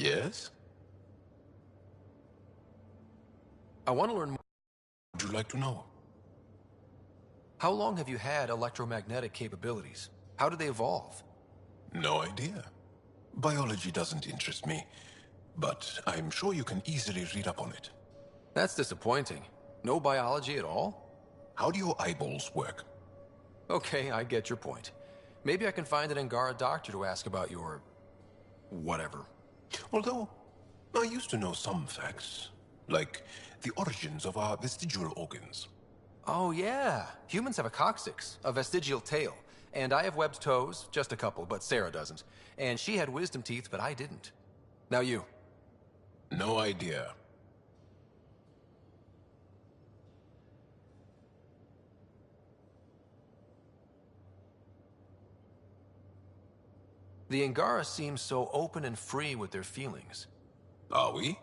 Yes? I want to learn more. Would you like to know? How long have you had electromagnetic capabilities? How did they evolve? No idea. Biology doesn't interest me, but I'm sure you can easily read up on it. That's disappointing. No biology at all? How do your eyeballs work? Okay, I get your point. Maybe I can find an Angara doctor to ask about your... whatever. Although, I used to know some facts, like the origins of our vestigial organs. Oh yeah, humans have a coccyx, a vestigial tail. And I have webbed toes, just a couple, but Sarah doesn't. And she had wisdom teeth, but I didn't. Now you. No idea. The Angara seem so open and free with their feelings. Are we?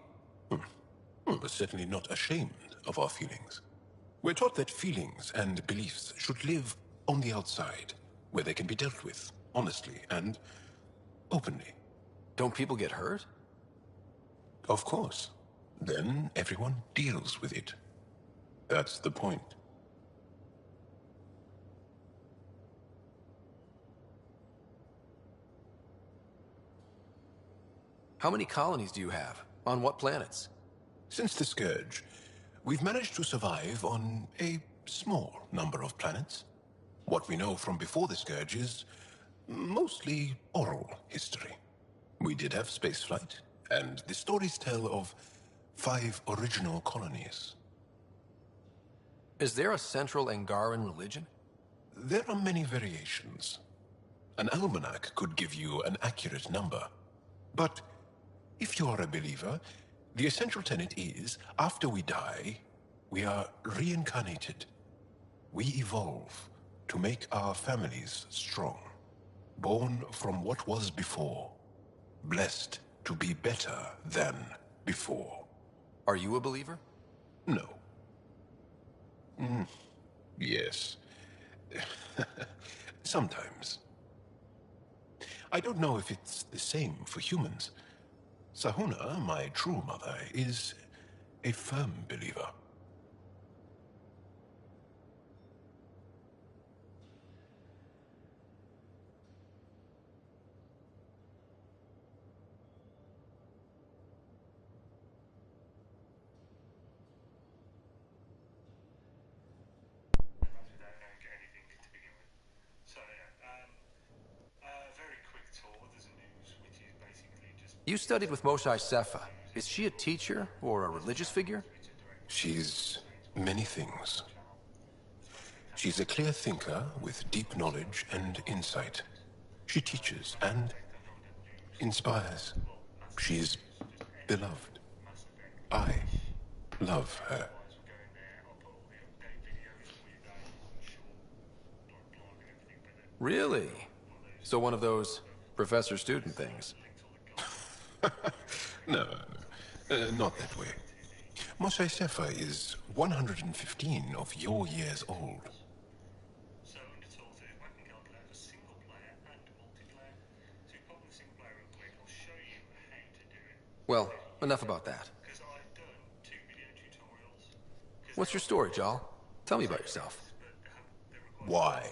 We're certainly not ashamed of our feelings. We're taught that feelings and beliefs should live on the outside, where they can be dealt with, honestly and openly. Don't people get hurt? Of course. Then everyone deals with it. That's the point. How many colonies do you have? On what planets? Since the Scourge, we've managed to survive on a small number of planets. What we know from before the Scourge is mostly oral history. We did have spaceflight, and the stories tell of 5 original colonies. Is there a central Angaran religion? There are many variations. An almanac could give you an accurate number. But if you are a believer, the essential tenet is, after we die, we are reincarnated. We evolve to make our families strong. Born from what was before. Blessed to be better than before. Are you a believer? No. Yes. Sometimes. I don't know if it's the same for humans. Sahuna, my true mother, is a firm believer. You studied with Moshe Sefa. Is she a teacher or a religious figure? She's many things. She's a clear thinker with deep knowledge and insight. She teaches and inspires. She's beloved. I love her. Really? So one of those professor-student things? No, not that way. Moshe Sefa is 115 of your years old. Well, enough about that. What's your story, Jal? Tell me about yourself. Why?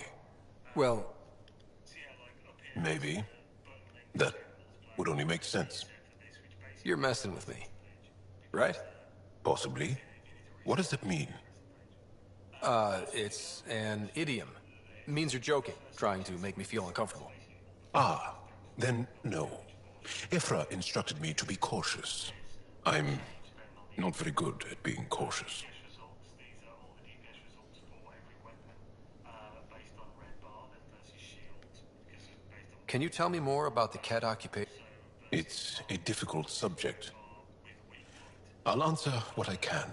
Well, Maybe. That would only make sense. you're messing with me, right? Possibly. What does that mean? It's an idiom. It means you're joking, trying to make me feel uncomfortable. Ah, then no. Ephra instructed me to be cautious. I'm not very good at being cautious. Can you tell me more about the Ket occupation? It's a difficult subject. I'll answer what I can.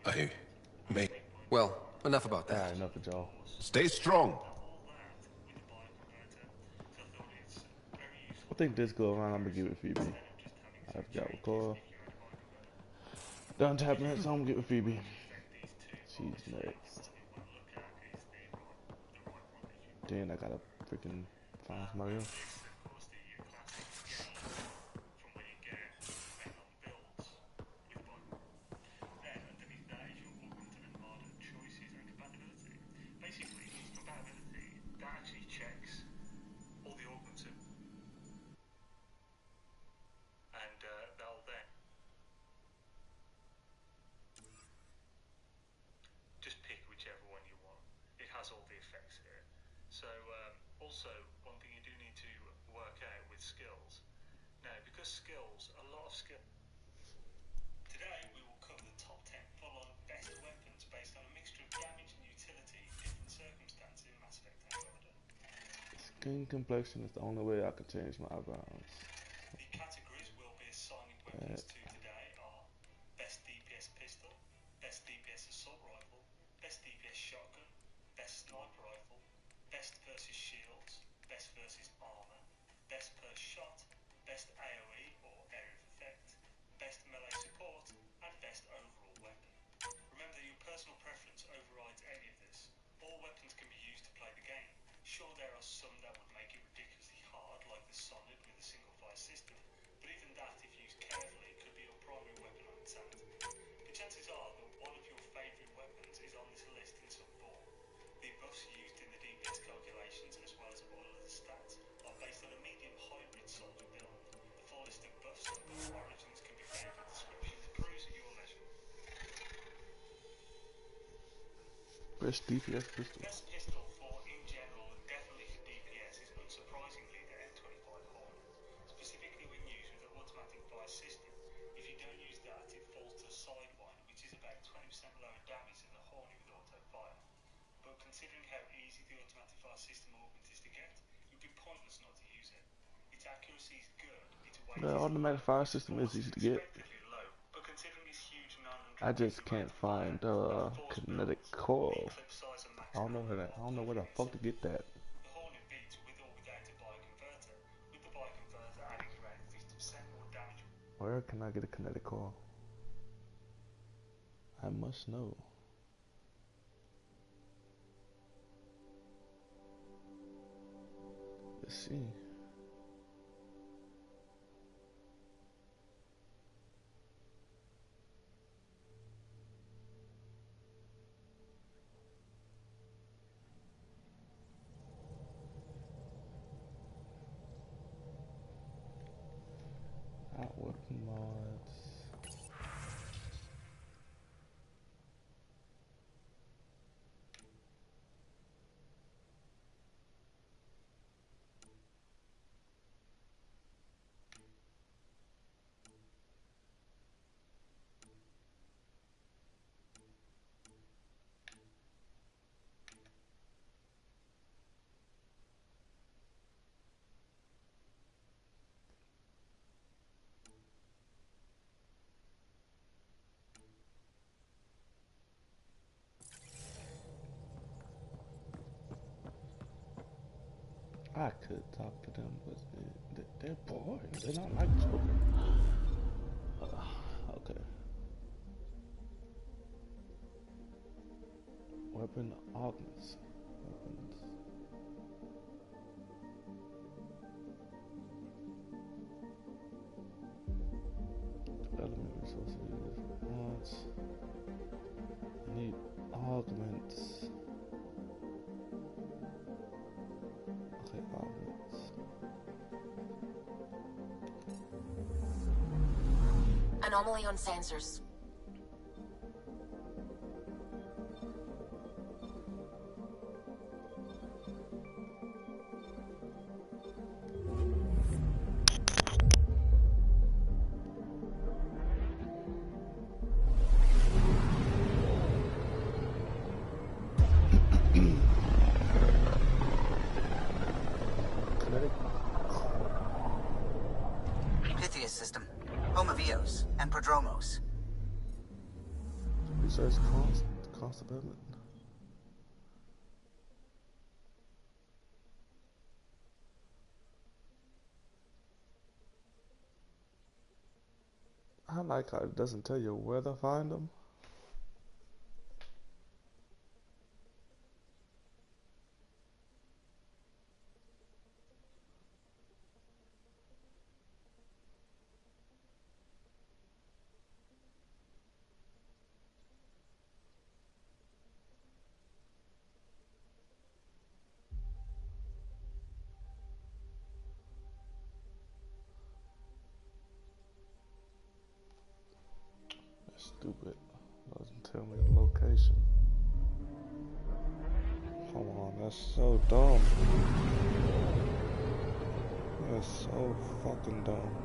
I may... Well, enough about that. Alright, enough of y'all. Stay strong! I think this go around, I'm gonna give it Phoebe. I've got Recoil. Done tapping it, so I'm gonna give it Phoebe. She's next. Then I gotta freaking find somebody else. So also one thing you do need to work out with skills. Now, because skills, a lot of skill. Today we will cover the top 10 full-on best weapons based on a mixture of damage and utility in different circumstances in Mass Effect Andromeda. Skin complexion is the only way I can change my eyebrows. The categories we'll be assigning weapons to today are best DPS pistol, best DPS assault rifle, best DPS shotgun, best sniper rifle, best versus shields, best versus armor, best per shot, best AoE or area of effect, best melee support, and best overall weapon. Remember that your personal preference overrides any of this. All weapons can be used to play the game. Sure, there are some that would make it ridiculously hard, like the Sonnet with a single fire system, but even that, if used carefully, could be your primary weapon on its own. The chances are that one of your favourite weapons is on this list in some form. The buffs used in the DPS calculations, as well as all other stats, are based on a medium hybrid soldier build. The full list of buffs and buff origins can be found in the description to peruse at your leisure. Best DPS pistol. Best pistol for in general and definitely for DPS is unsurprisingly the M25 Hornet, specifically when used with an automatic fire system. If you don't use that, it falls to Sidewind, which is about 20% lower damage than the Hornet with auto fire. But considering how easy the automatic fire system augment is to get, it would be pointless not to use it. Its accuracy is good, its weight The is automatic fire system is easy to get. low, but considering its huge 900 I just can't find kinetic coil. I don't know where the fuck to get that. The Hornet beats with or without a bioconverter, with the bioconverter adding around 50% more damage. Where can I get a kinetic coil? I must know. Let's see. Outward mods. I could talk to them, but they're boring. They're not like children. Okay. Weapon augments. Weapons. Element resources. Mods. I need augments. Okay, augments. Anomaly on sensors. Pythias system, home of Eos and Prodromos. Research cost of element. I like how it doesn't tell you where to find them. That's stupid. Doesn't tell me the location. Come on, that's so dumb. That's so fucking dumb.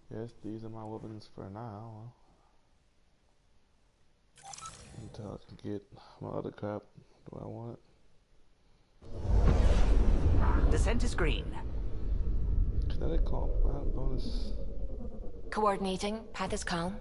Yes, these are my weapons for now. Until I can get my other crap. Do I want it? Descent is green. Kinetic combat bonus. Coordinating. Path is calm.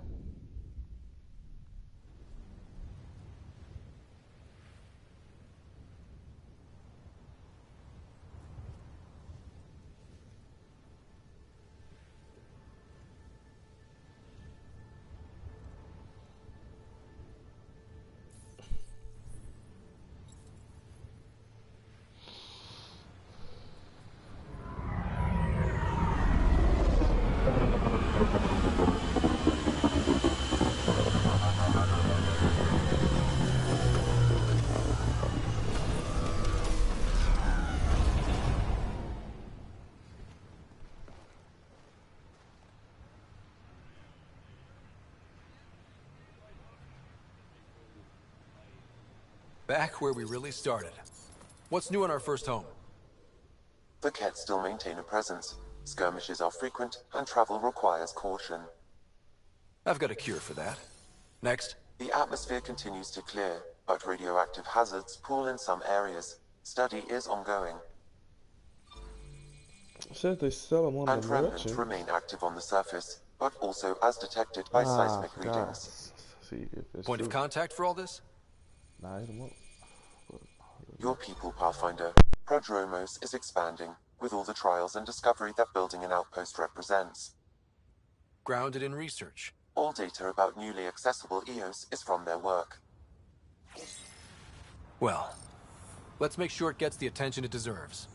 Back where we really started. What's new in our first home? The Kett still maintain a presence. Skirmishes are frequent, and travel requires caution. I've got a cure for that. Next. The atmosphere continues to clear, but radioactive hazards pool in some areas. Study is ongoing. It says they sell them on And the remnants merchant. remain active on the surface, but also as detected by seismic readings. See if it's Point true. of contact for all this? Nah, hit 'em up. Your people, Pathfinder, Prodromos is expanding, with all the trials and discovery that building an outpost represents. Grounded in research. All data about newly accessible EOS is from their work. Well, let's make sure it gets the attention it deserves.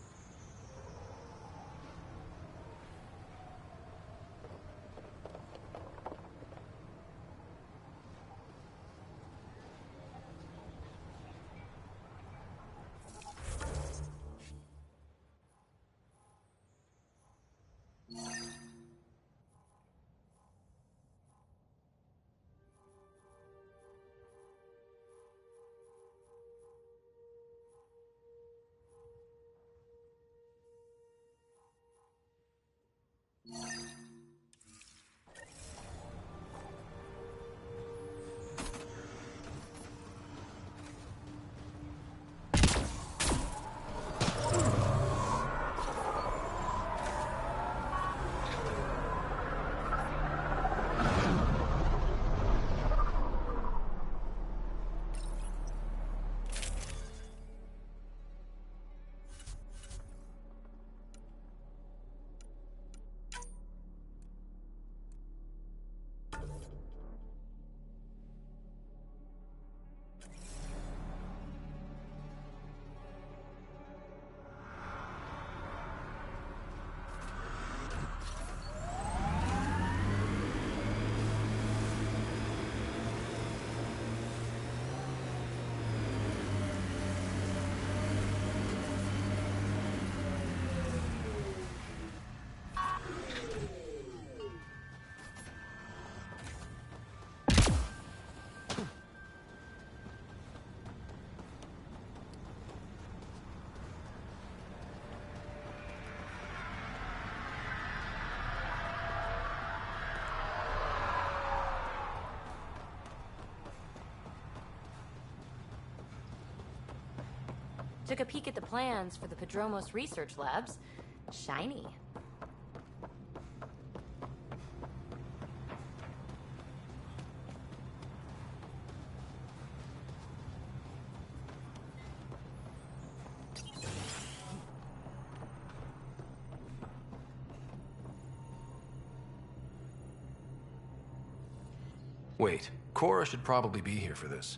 Took a peek at the plans for the Padromos research labs. Shiny. Wait, Cora should probably be here for this.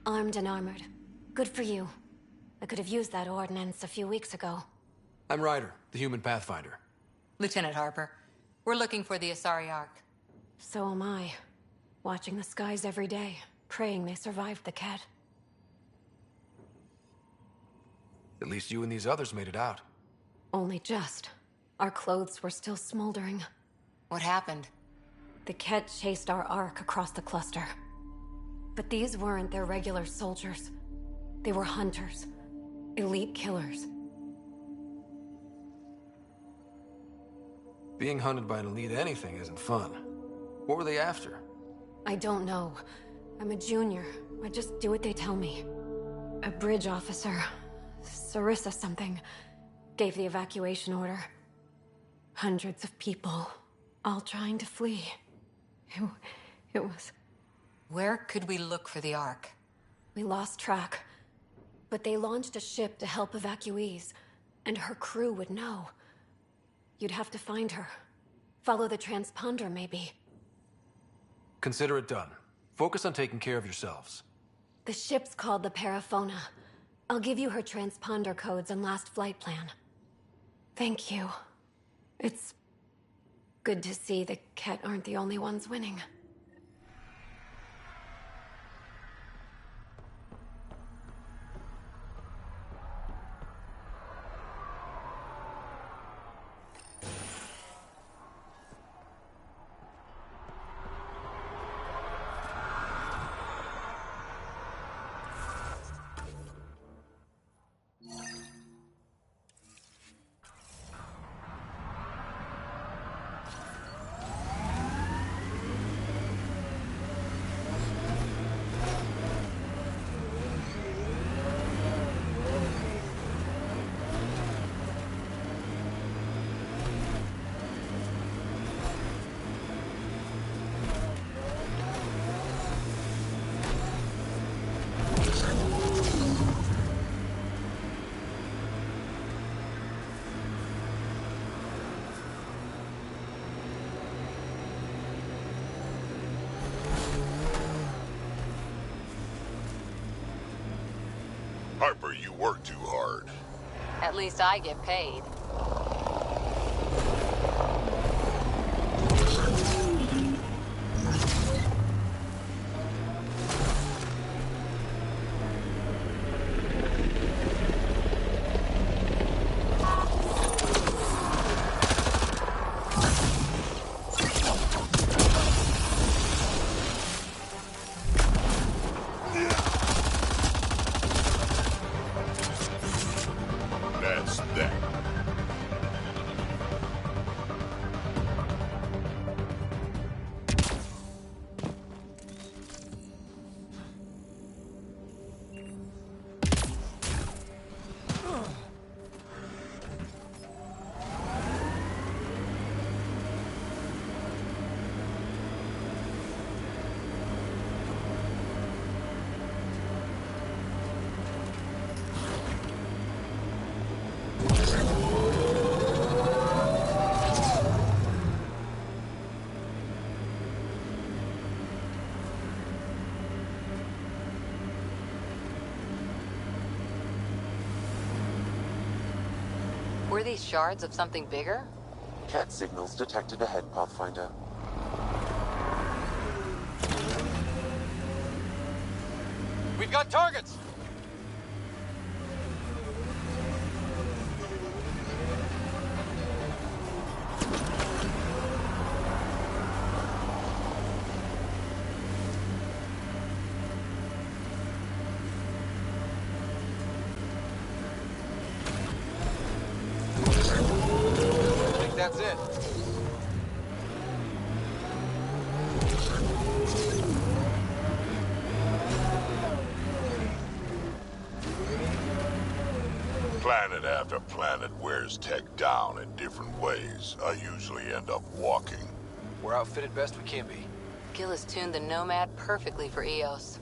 Armed and armored. Good for you. I could have used that ordnance a few weeks ago. I'm Ryder, the human pathfinder. Lieutenant Harper, we're looking for the Asari Ark. So am I. Watching the skies every day, praying they survived the cat. At least you and these others made it out. Only just. Our clothes were still smoldering. What happened? The Ket chased our Ark across the cluster. But these weren't their regular soldiers. They were hunters. Elite killers. Being hunted by an elite anything isn't fun. What were they after? I don't know. I'm a junior. I just do what they tell me. A bridge officer, Sarissa something, gave the evacuation order. Hundreds of people, all trying to flee. It was... Where could we look for the Ark? We lost track. But they launched a ship to help evacuees, and her crew would know. You'd have to find her. Follow the transponder, maybe. Consider it done. Focus on taking care of yourselves. The ship's called the Paraphona. I'll give you her transponder codes and last flight plan. Thank you. It's good to see the Ket aren't the only ones winning. Harper, you work too hard. At least I get paid. That's that. Were these shards of something bigger? Cat signals detected ahead, Pathfinder. We've got targets! I think that's it. Planet after planet wears tech down in different ways. I usually end up walking. We're outfitted best we can be. Gil has tuned the Nomad perfectly for EOS.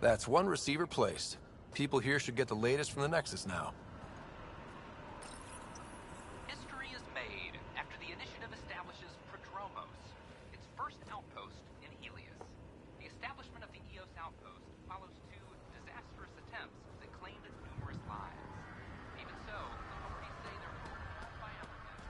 That's one receiver placed. People here should get the latest from the Nexus now. History is made after the initiative establishes Prodromos, its first outpost in Helios. The establishment of the EOS outpost follows two disastrous attempts that claimed numerous lives. Even so, authorities say they're overwhelmed by applicants.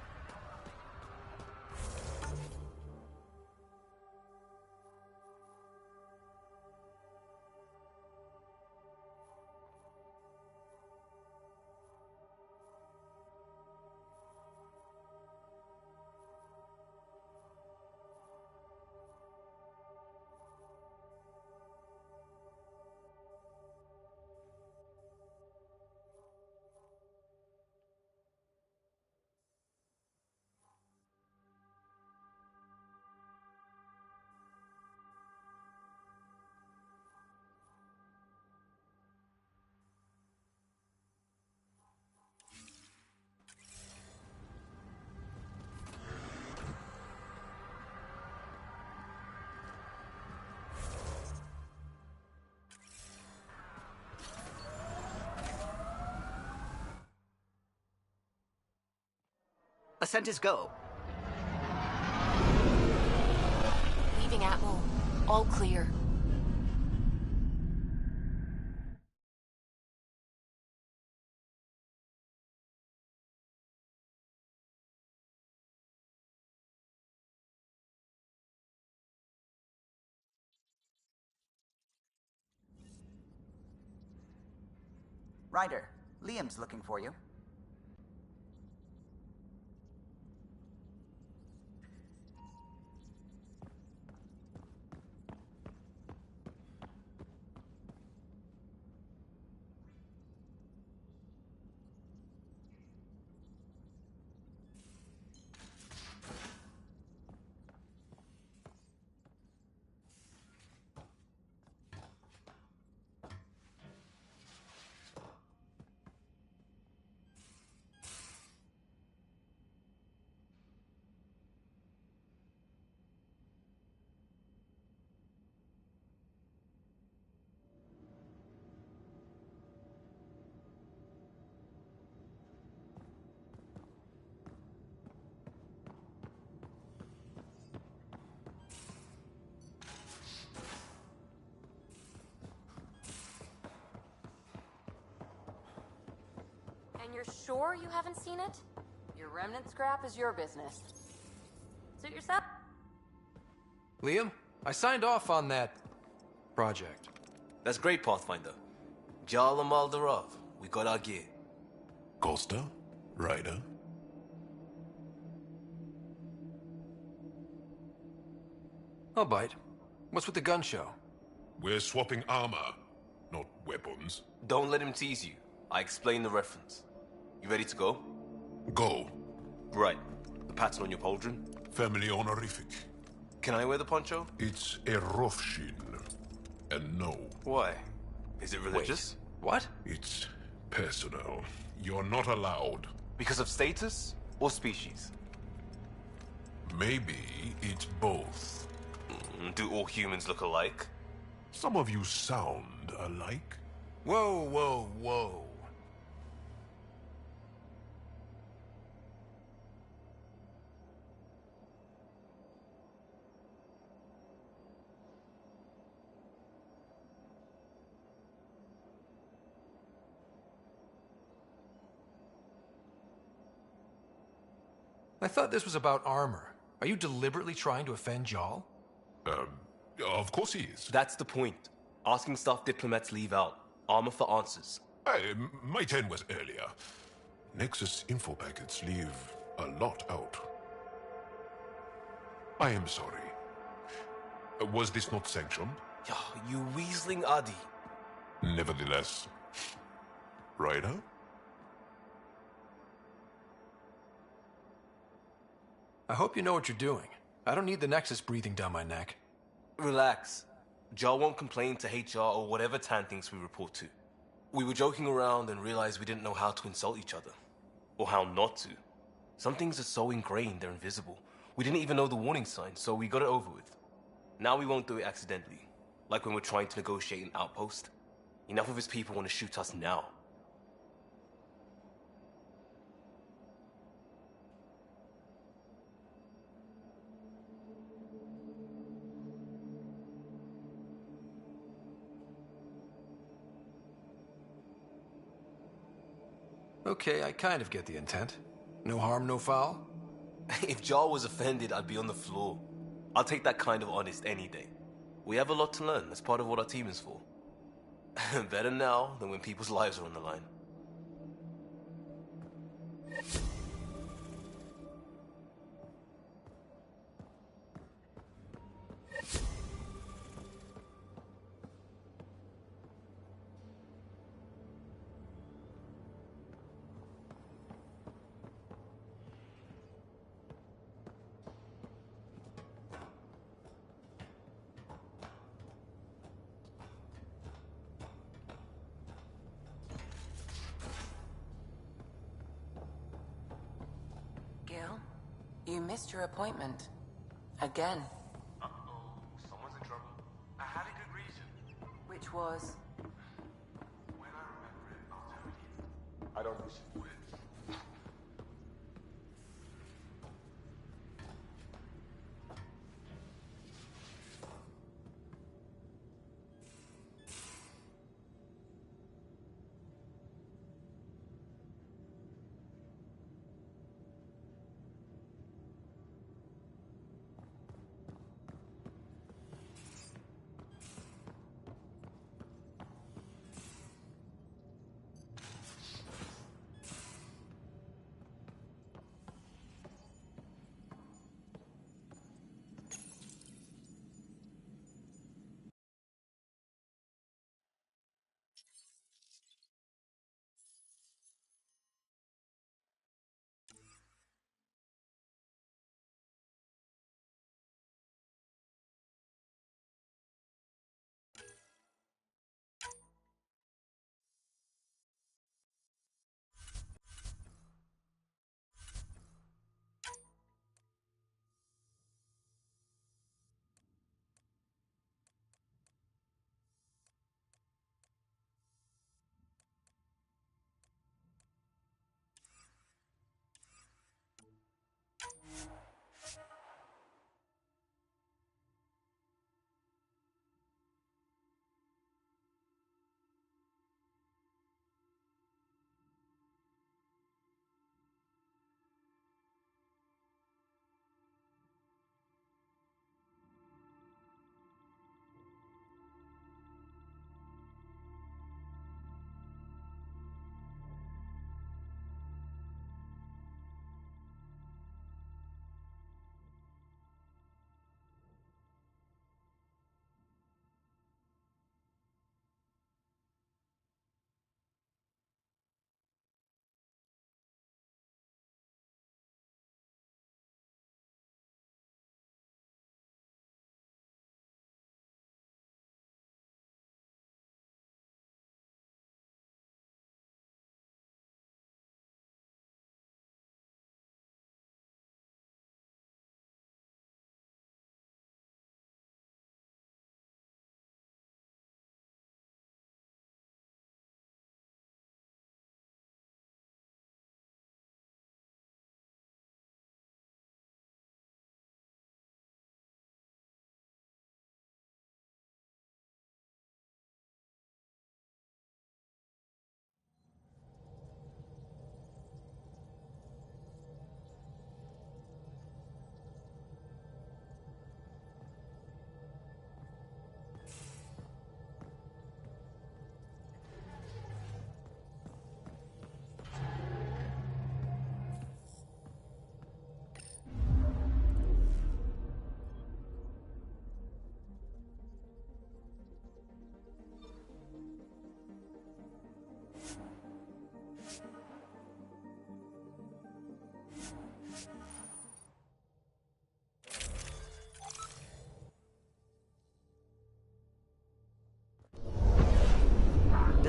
Ascent is go. Leaving Atwell. All clear. Ryder, Liam's looking for you. And you're sure you haven't seen it? Your remnant scrap is your business. Suit yourself. Liam, I signed off on that project. That's great, Pathfinder. Jarl and Maldarov, we got our gear. Costa? Ryder? I'll bite. What's with the gun show? We're swapping armor, not weapons. Don't let him tease you. I explained the reference. You ready to go? Go. Right. The pattern on your pauldron? Family honorific. Can I wear the poncho? It's a Rofshin. And no. Why? Is it religious? Wait, what? It's personal. You're not allowed. Because of status or species? Maybe it's both. Do all humans look alike? Some of you sound alike. Whoa, whoa, whoa. I thought this was about armor. Are you deliberately trying to offend Jarl? Of course he is. That's the point. Asking stuff diplomats leave out. Armor for answers. My turn was earlier. Nexus info packets leave a lot out. I am sorry. Was this not sanctioned? You weaseling Adi. Nevertheless. Ryder? I hope you know what you're doing. I don't need the Nexus breathing down my neck. Relax. Jar won't complain to HR or whatever Tan thinks we report to. We were joking around and realized we didn't know how to insult each other. Or how not to. Some things are so ingrained they're invisible. We didn't even know the warning sign, so we got it over with. Now we won't do it accidentally. Like when we're trying to negotiate an outpost. Enough of his people want to shoot us now. Okay, I kind of get the intent. No harm, no foul? If Jar was offended, I'd be on the floor. I'll take that kind of honest any day. We have a lot to learn. That's part of what our team is for. Better now than when people's lives are on the line. Gil, you missed your appointment. Again. Uh-oh, someone's in trouble. I had a good reason. Which was? When I remember it, I'll tell you. I don't listen to it.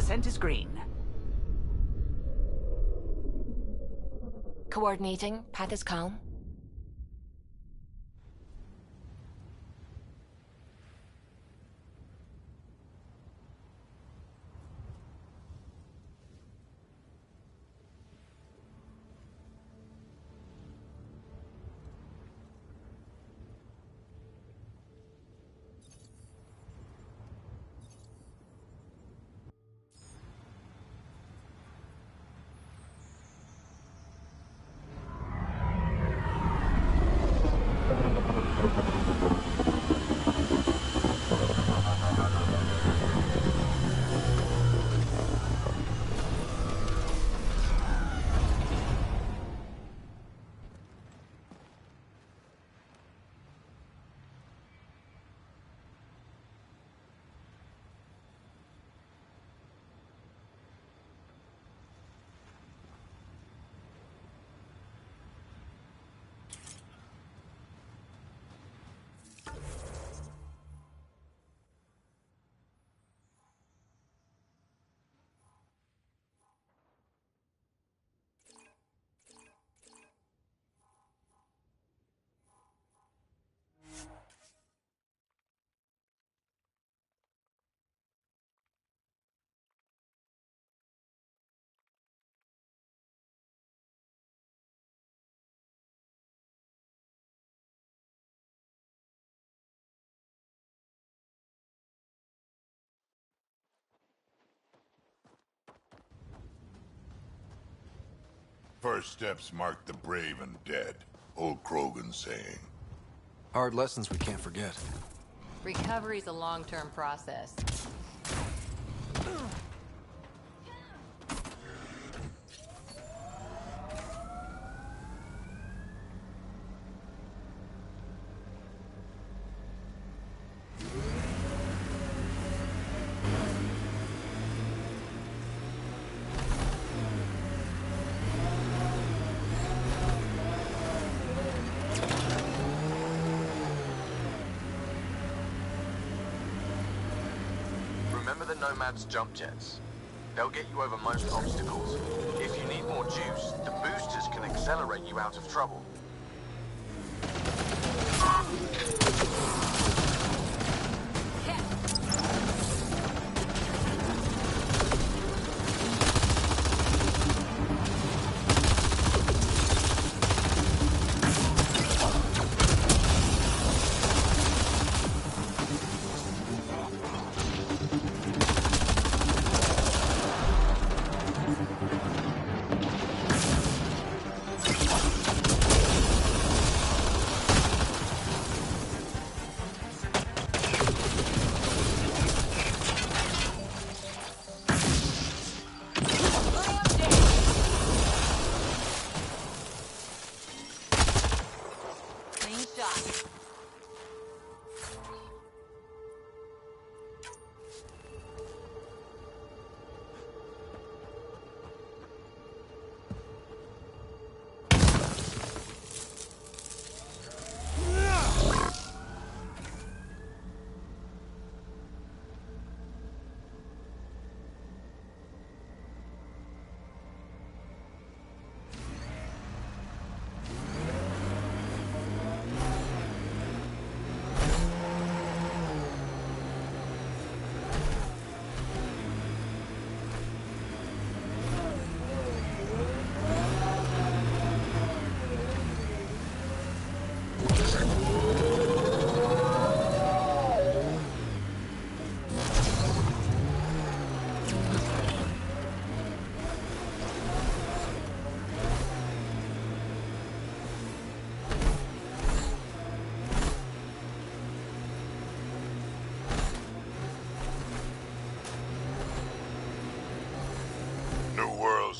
Descent is green. Coordinating. Path is calm. First steps mark the brave and dead. Old Krogan saying. Hard lessons we can't forget. Recovery's a long-term process. Remember the Nomad's jump jets. They'll get you over most obstacles. If you need more juice, the boosters can accelerate you out of trouble.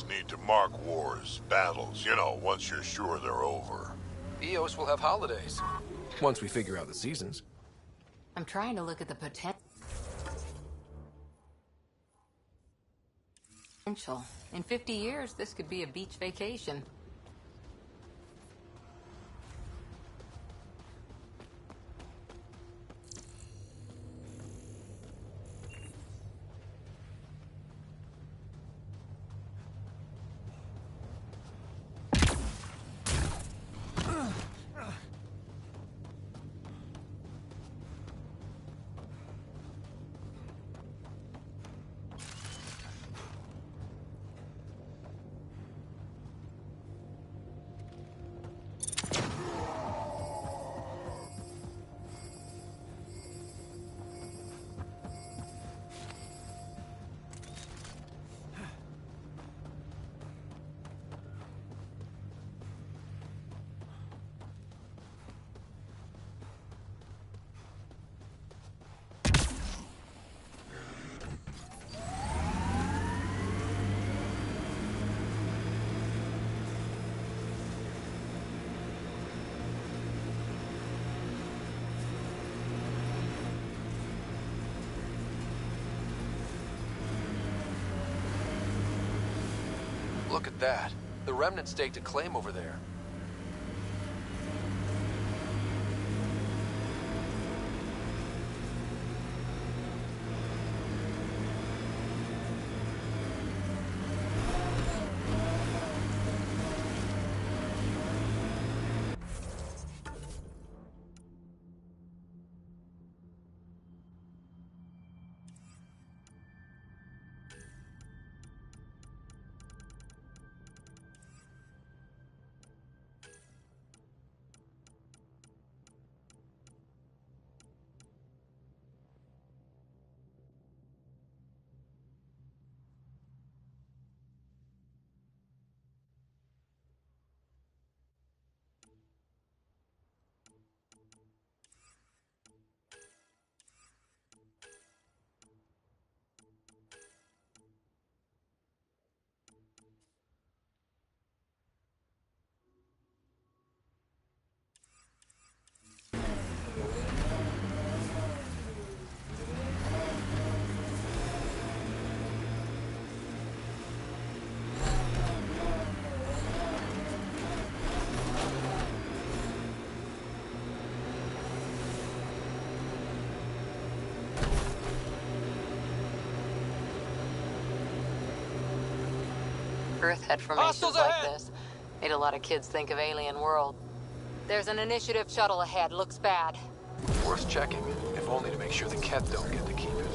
Need to mark wars, battles, you know, once you're sure they're over. EOS will have holidays. Once we figure out the seasons. I'm trying to look at the potential. In 50 years, this could be a beach vacation. Look at that. The Remnant staked a claim over there. Earth had formations like this. Made a lot of kids think of Alien World. There's an initiative shuttle ahead. Looks bad. Worth checking, if only to make sure the Kett don't get to keep it.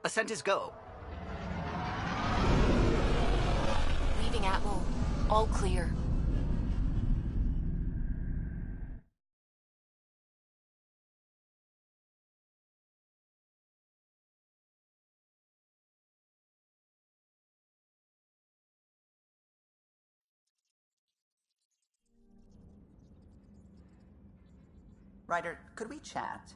Ascent is go. Leaving Atmo. All clear. Ryder, could we chat?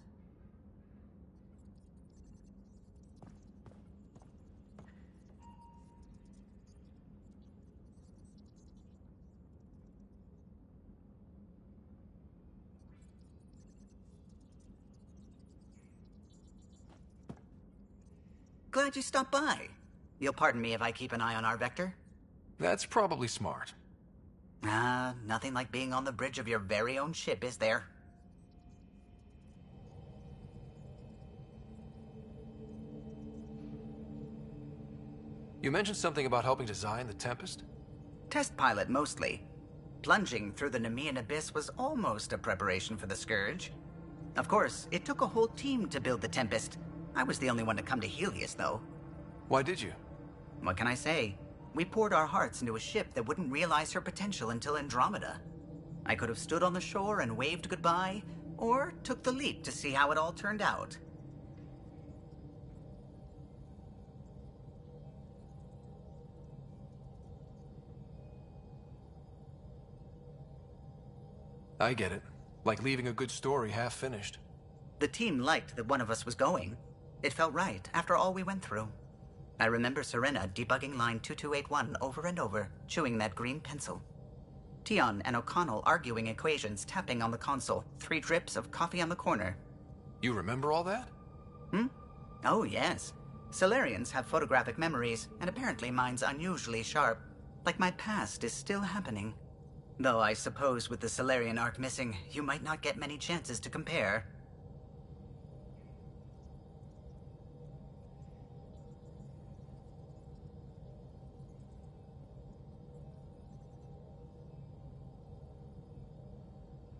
Glad you stopped by. You'll pardon me if I keep an eye on our vector? That's probably smart. Nothing like being on the bridge of your very own ship, is there? You mentioned something about helping design the Tempest? Test pilot, mostly. Plunging through the Nemean abyss was almost a preparation for the Scourge. Of course, it took a whole team to build the Tempest. I was the only one to come to Helios, though. Why did you? What can I say? We poured our hearts into a ship that wouldn't realize her potential until Andromeda. I could have stood on the shore and waved goodbye, or took the leap to see how it all turned out. I get it. Like leaving a good story half finished. The team liked that one of us was going. It felt right after all we went through. I remember Serena debugging line 2281 over and over, chewing that green pencil. Tion and O'Connell arguing equations, tapping on the console, 3 drips of coffee on the corner. You remember all that? Oh, yes. Solarians have photographic memories, and apparently mine's unusually sharp. Like my past is still happening. Though I suppose with the Solarian arc missing, you might not get many chances to compare.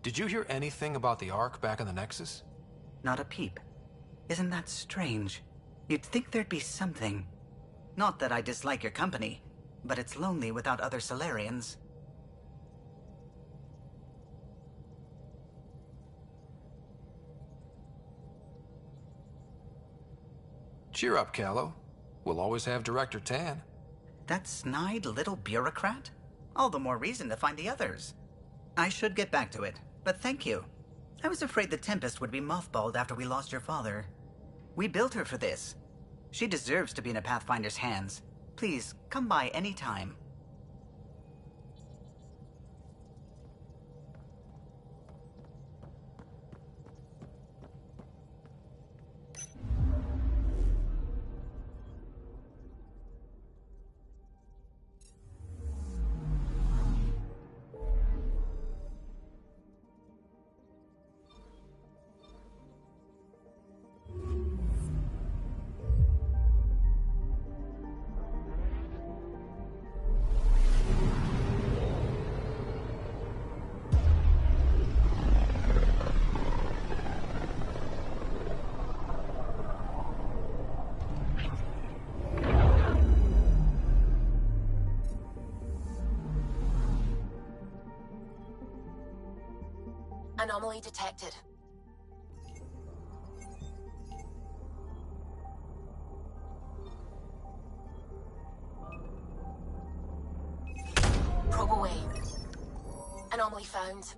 Did you hear anything about the Ark back in the Nexus? Not a peep. Isn't that strange? You'd think there'd be something. Not that I dislike your company, but it's lonely without other Solarians. Cheer up, Callow. We'll always have Director Tan. That snide little bureaucrat? All the more reason to find the others. I should get back to it, but thank you. I was afraid the Tempest would be mothballed after we lost your father. We built her for this. She deserves to be in a Pathfinder's hands. Please, come by any time. Anomaly detected. Probe away. Anomaly found.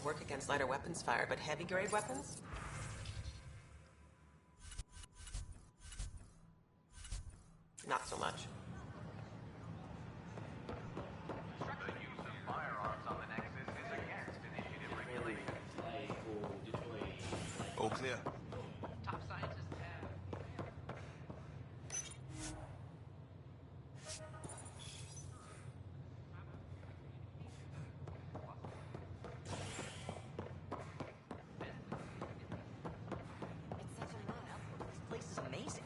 work against lighter weapons fire, but heavy-grade weapons? Not so much. All clear. Top scientist tab. This place is amazing.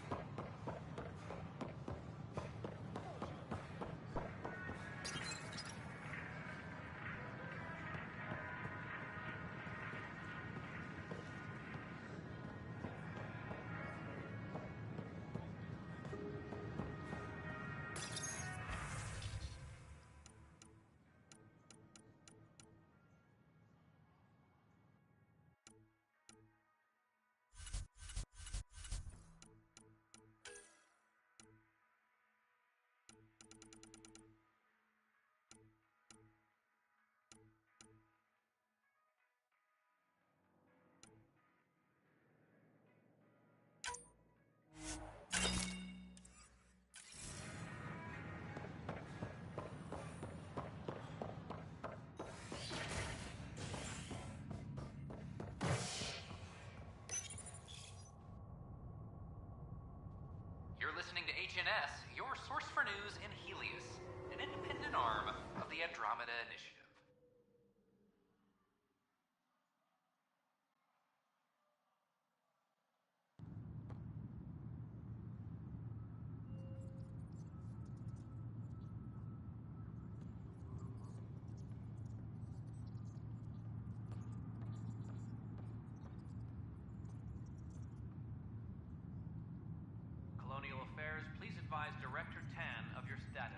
You're listening to HNS, your source for news in Helios, an independent arm of the Andromeda Initiative. Colonial Affairs, please advise Director Tan of your status.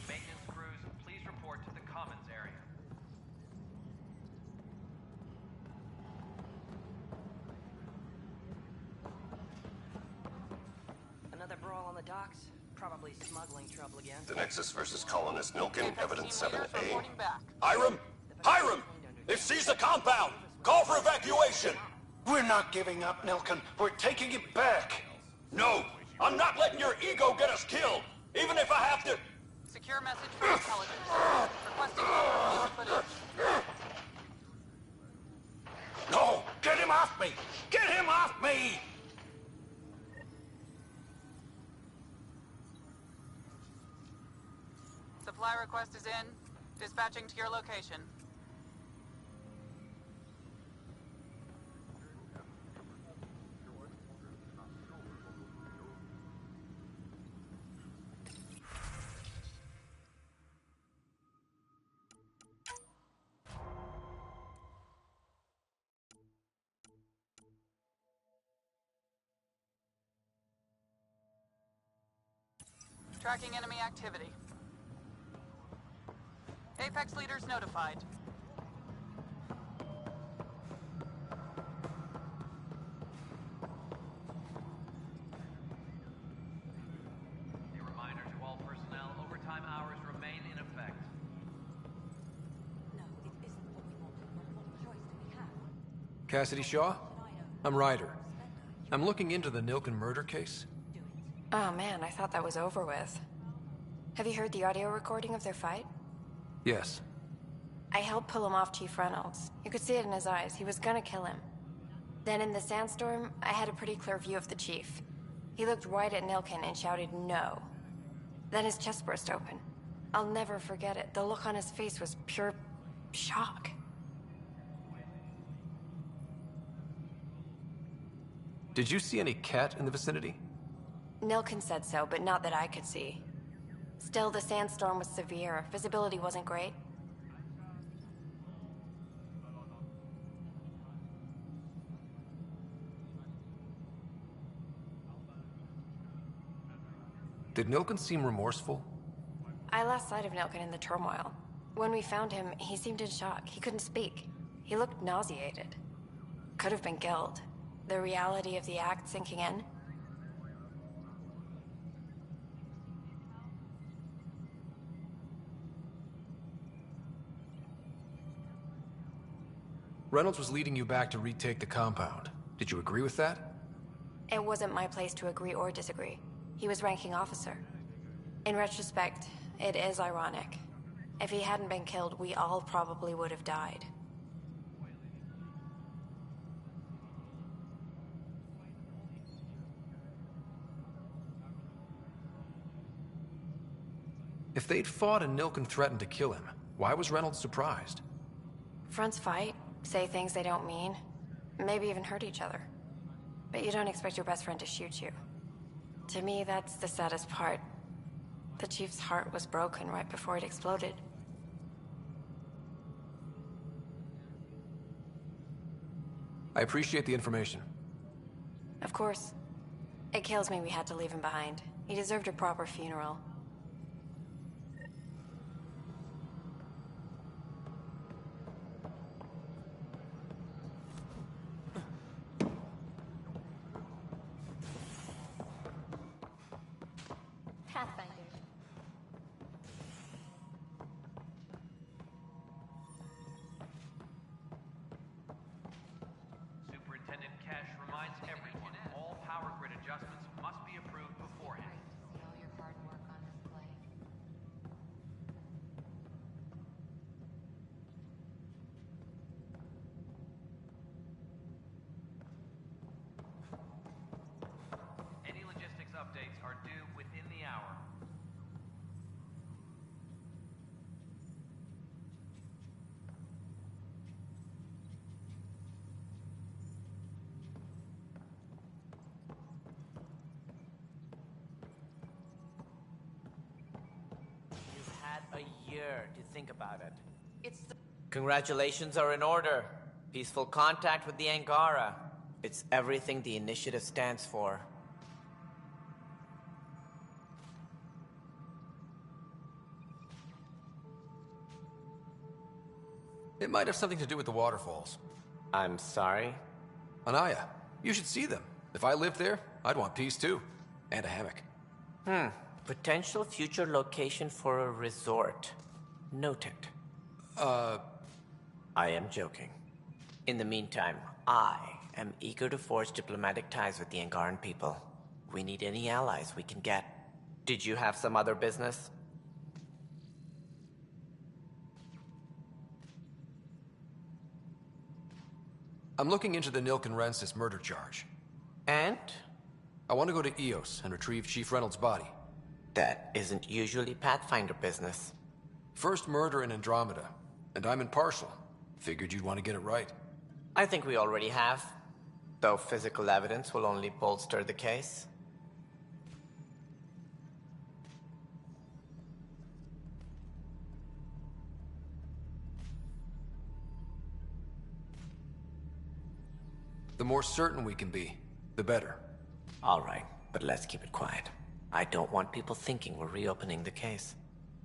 Maintenance crews, please report to the Commons area. Another brawl on the docks? Probably smuggling trouble again. The Nexus versus colonist Nilkin, evidence 7A. Hiram! Hiram! They've seized the compound! Call for evacuation! We're not giving up, Nilkin. We're taking it back. No! I'm not letting your ego get us killed! Even if I have to... Secure message from intelligence. Requesting more footage. No! Get him off me! Get him off me! Supply request is in. Dispatching to your location. Tracking enemy activity. Apex leaders notified. A reminder to all personnel, overtime hours remain in effect. No, it isn't what we wanted. What choice do we have? Cassidy Shaw? I'm Ryder. I'm looking into the Nilkin murder case. Oh man, I thought that was over with. Have you heard the audio recording of their fight? Yes. I helped pull him off Chief Reynolds. You could see it in his eyes. He was gonna kill him. Then in the sandstorm, I had a pretty clear view of the Chief. He looked right at Nilkin and shouted no. Then his chest burst open. I'll never forget it. The look on his face was pure shock. Did you see any cat in the vicinity? Nilkin said so, but not that I could see. Still, the sandstorm was severe. Visibility wasn't great. Did Nilkin seem remorseful? I lost sight of Nilkin in the turmoil. When we found him, he seemed in shock. He couldn't speak. He looked nauseated. Could have been killed. The reality of the act sinking in. Reynolds was leading you back to retake the compound. Did you agree with that? It wasn't my place to agree or disagree. He was ranking officer. In retrospect, it is ironic. If he hadn't been killed, we all probably would have died. If they'd fought and Nilken threatened to kill him, why was Reynolds surprised? Fronts fight, say things they don't mean, maybe even hurt each other. But you don't expect your best friend to shoot you. To me, that's the saddest part. The Chief's heart was broken right before it exploded. I appreciate the information. Of course. It kills me we had to leave him behind. He deserved a proper funeral. Pathfinder. Superintendent Cash reminds everyone all power grid adjustments must be approved beforehand. See all your hard work on display. Any logistics updates are due within the hour. You've had a year to think about it. It's the... Congratulations are in order. Peaceful contact with the Angara. It's everything the initiative stands for. It might have something to do with the waterfalls. I'm sorry? Anaya, you should see them. If I lived there, I'd want peace too. And a hammock. Potential future location for a resort. Noted. I am joking. In the meantime, I am eager to forge diplomatic ties with the Angaran people. We need any allies we can get. Did you have some other business? I'm looking into the Nilken Rensis murder charge. And? I want to go to EOS and retrieve Chief Reynolds' body. That isn't usually Pathfinder business. First murder in Andromeda, and I'm impartial. Figured you'd want to get it right. I think we already have. Though physical evidence will only bolster the case. The more certain we can be, the better. All right, but let's keep it quiet. I don't want people thinking we're reopening the case.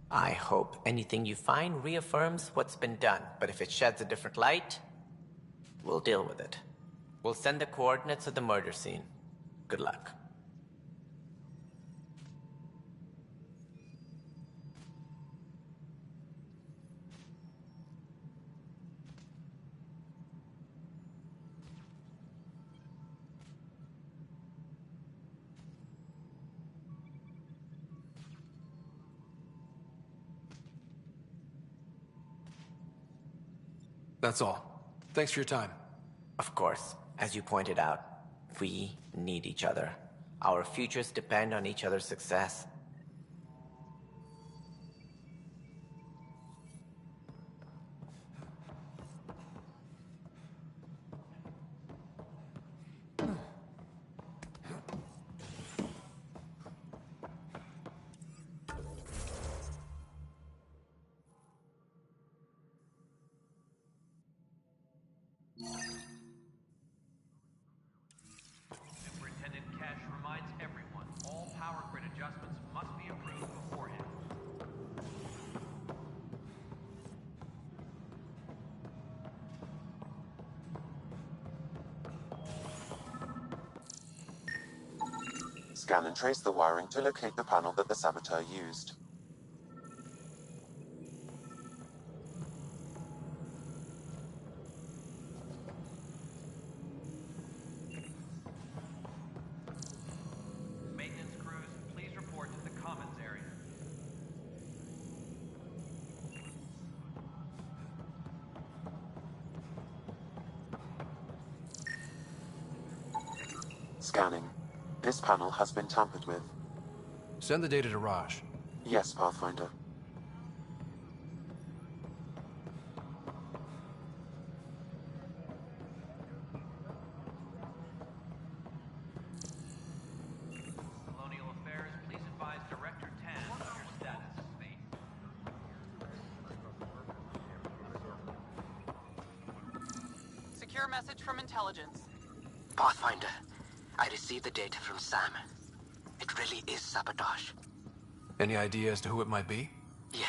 I hope anything you find reaffirms what's been done, but if it sheds a different light, we'll deal with it. We'll send the coordinates of the murder scene. Good luck. That's all. Thanks for your time. Of course, as you pointed out, we need each other. Our futures depend on each other's success. Superintendent Cash reminds everyone all power grid adjustments Scan and trace the wiring to locate the panel that the saboteur used. Maintenance crews, please report to the commons area. Scanning. This panel has been tampered with. Send the data to Raj. Yes, Pathfinder. Colonial Affairs, please advise Director Tan of your status. Secure message from intelligence. Pathfinder, I received the data from Sam. It really is sabotage. Any idea as to who it might be? Yeah.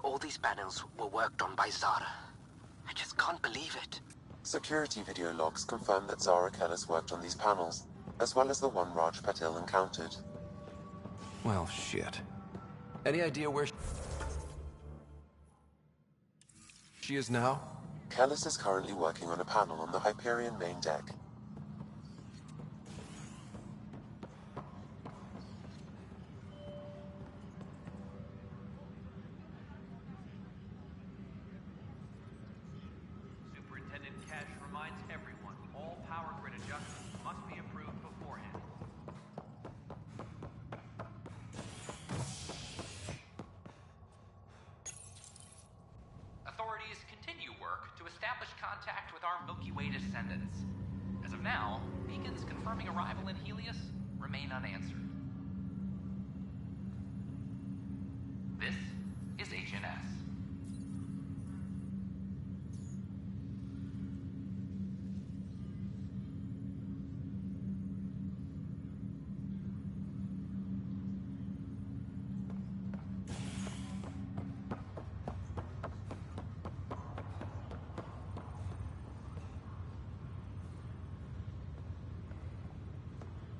All these panels were worked on by Zara. I just can't believe it. Security video logs confirm that Zara Kellis worked on these panels, as well as the one Raj Patil encountered. Well, shit. Any idea where she is now? Kellis is currently working on a panel on the Hyperion main deck. Superintendent Cash reminds everyone, all power grid adjustments must be approved beforehand. Authorities continue work to establish contact with our Milky Way descendants. As of now, beacons confirming arrival in Helios remain unanswered. This is HNS.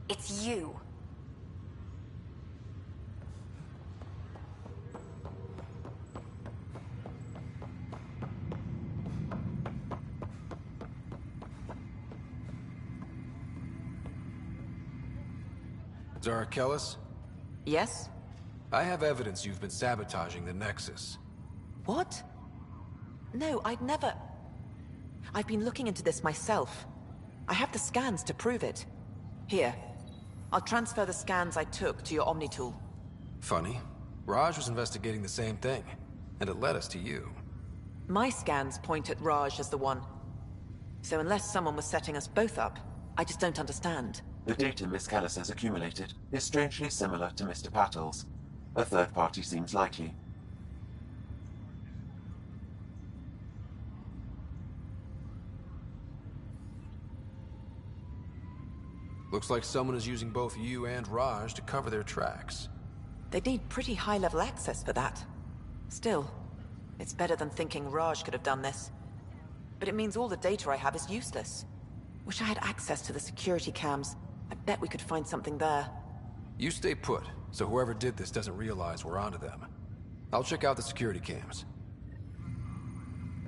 It's you. Zara Kellis? Yes? I have evidence you've been sabotaging the Nexus. What? No, I'd never... I've been looking into this myself. I have the scans to prove it. Here. I'll transfer the scans I took to your Omni tool. Funny. Raj was investigating the same thing, and it led us to you. My scans point at Raj as the one. So unless someone was setting us both up, I just don't understand. The data Miss Kellis has accumulated is strangely similar to Mr. Patil's. A third party seems likely. Looks like someone is using both you and Raj to cover their tracks. They'd need pretty high-level access for that. Still, it's better than thinking Raj could have done this. But it means all the data I have is useless. Wish I had access to the security cams. I bet we could find something there. You stay put, so whoever did this doesn't realize we're onto them. I'll check out the security cams.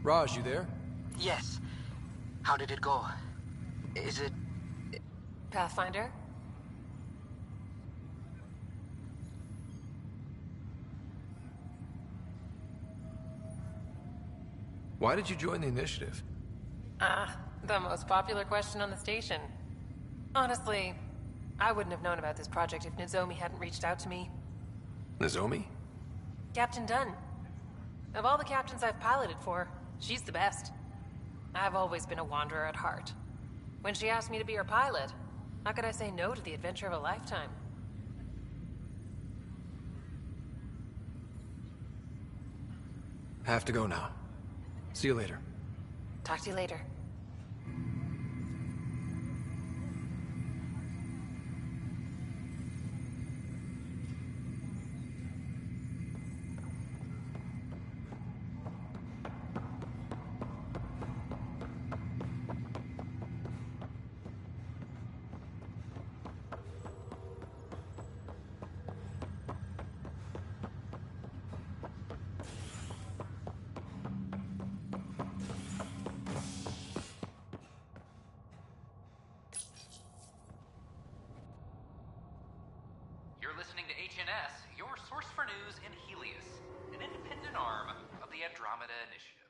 Raj, you there? Yes. How did it go? Is it... Pathfinder? Why did you join the initiative? The most popular question on the station. Honestly, I wouldn't have known about this project if Nozomi hadn't reached out to me. Nozomi? Captain Dunn. Of all the captains I've piloted for, she's the best. I've always been a wanderer at heart. When she asked me to be her pilot, how could I say no to the adventure of a lifetime? Have to go now. See you later. Talk to you later. HNS, your source for news in Helios, an independent arm of the Andromeda Initiative.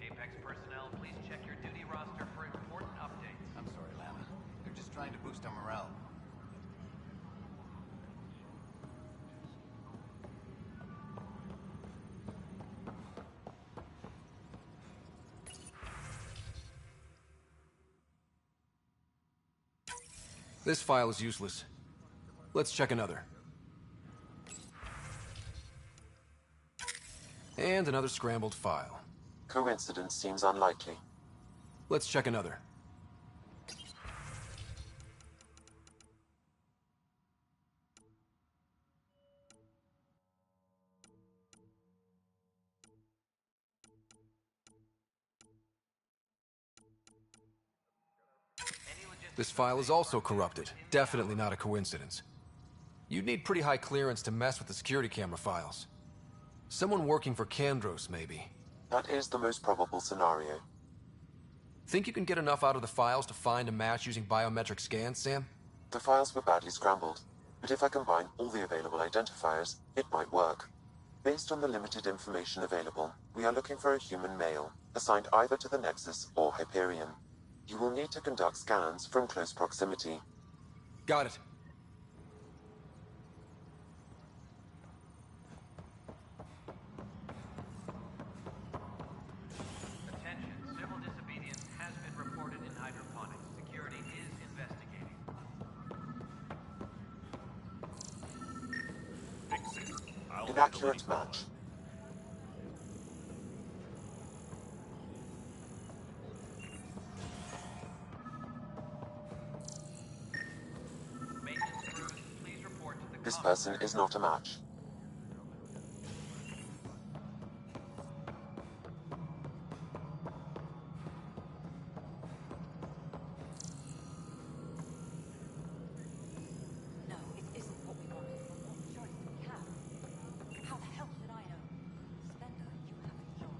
Apex personnel, please check your duty roster for important updates. I'm sorry, Lama. They're just trying to boost our morale. This file is useless. Let's check another. And another scrambled file. Coincidence seems unlikely. Let's check another. This file is also corrupted. Definitely not a coincidence. You'd need pretty high clearance to mess with the security camera files. Someone working for Kandros, maybe. That is the most probable scenario. Think you can get enough out of the files to find a match using biometric scans, Sam? The files were badly scrambled, but if I combine all the available identifiers, it might work. Based on the limited information available, we are looking for a human male, assigned either to the Nexus or Hyperion. You will need to conduct scans from close proximity. Got it. Attention, civil disobedience has been reported in hydroponics. Security is investigating. Fix it. I'll Inaccurate match. This person is not a match. No, it isn't what we wanted. What choice do we have? How the hell should I know? Spender, you have a job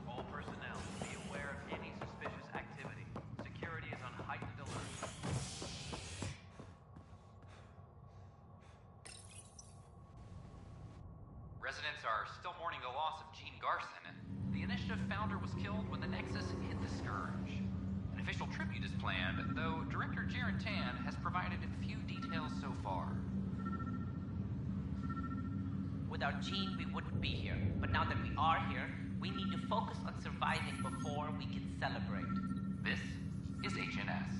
All personnel, be aware of any suspicious activity. Security is on heightened alert. Residents are still mourning the loss of Gene Garson. The Initiative founder was killed when the Nexus hit the Scourge. An official tribute is planned, though Director Jaren Tan has provided few details so far. Without Gene, we wouldn't be here. But now that we are here, we need to focus on surviving before we can celebrate. This is HNS.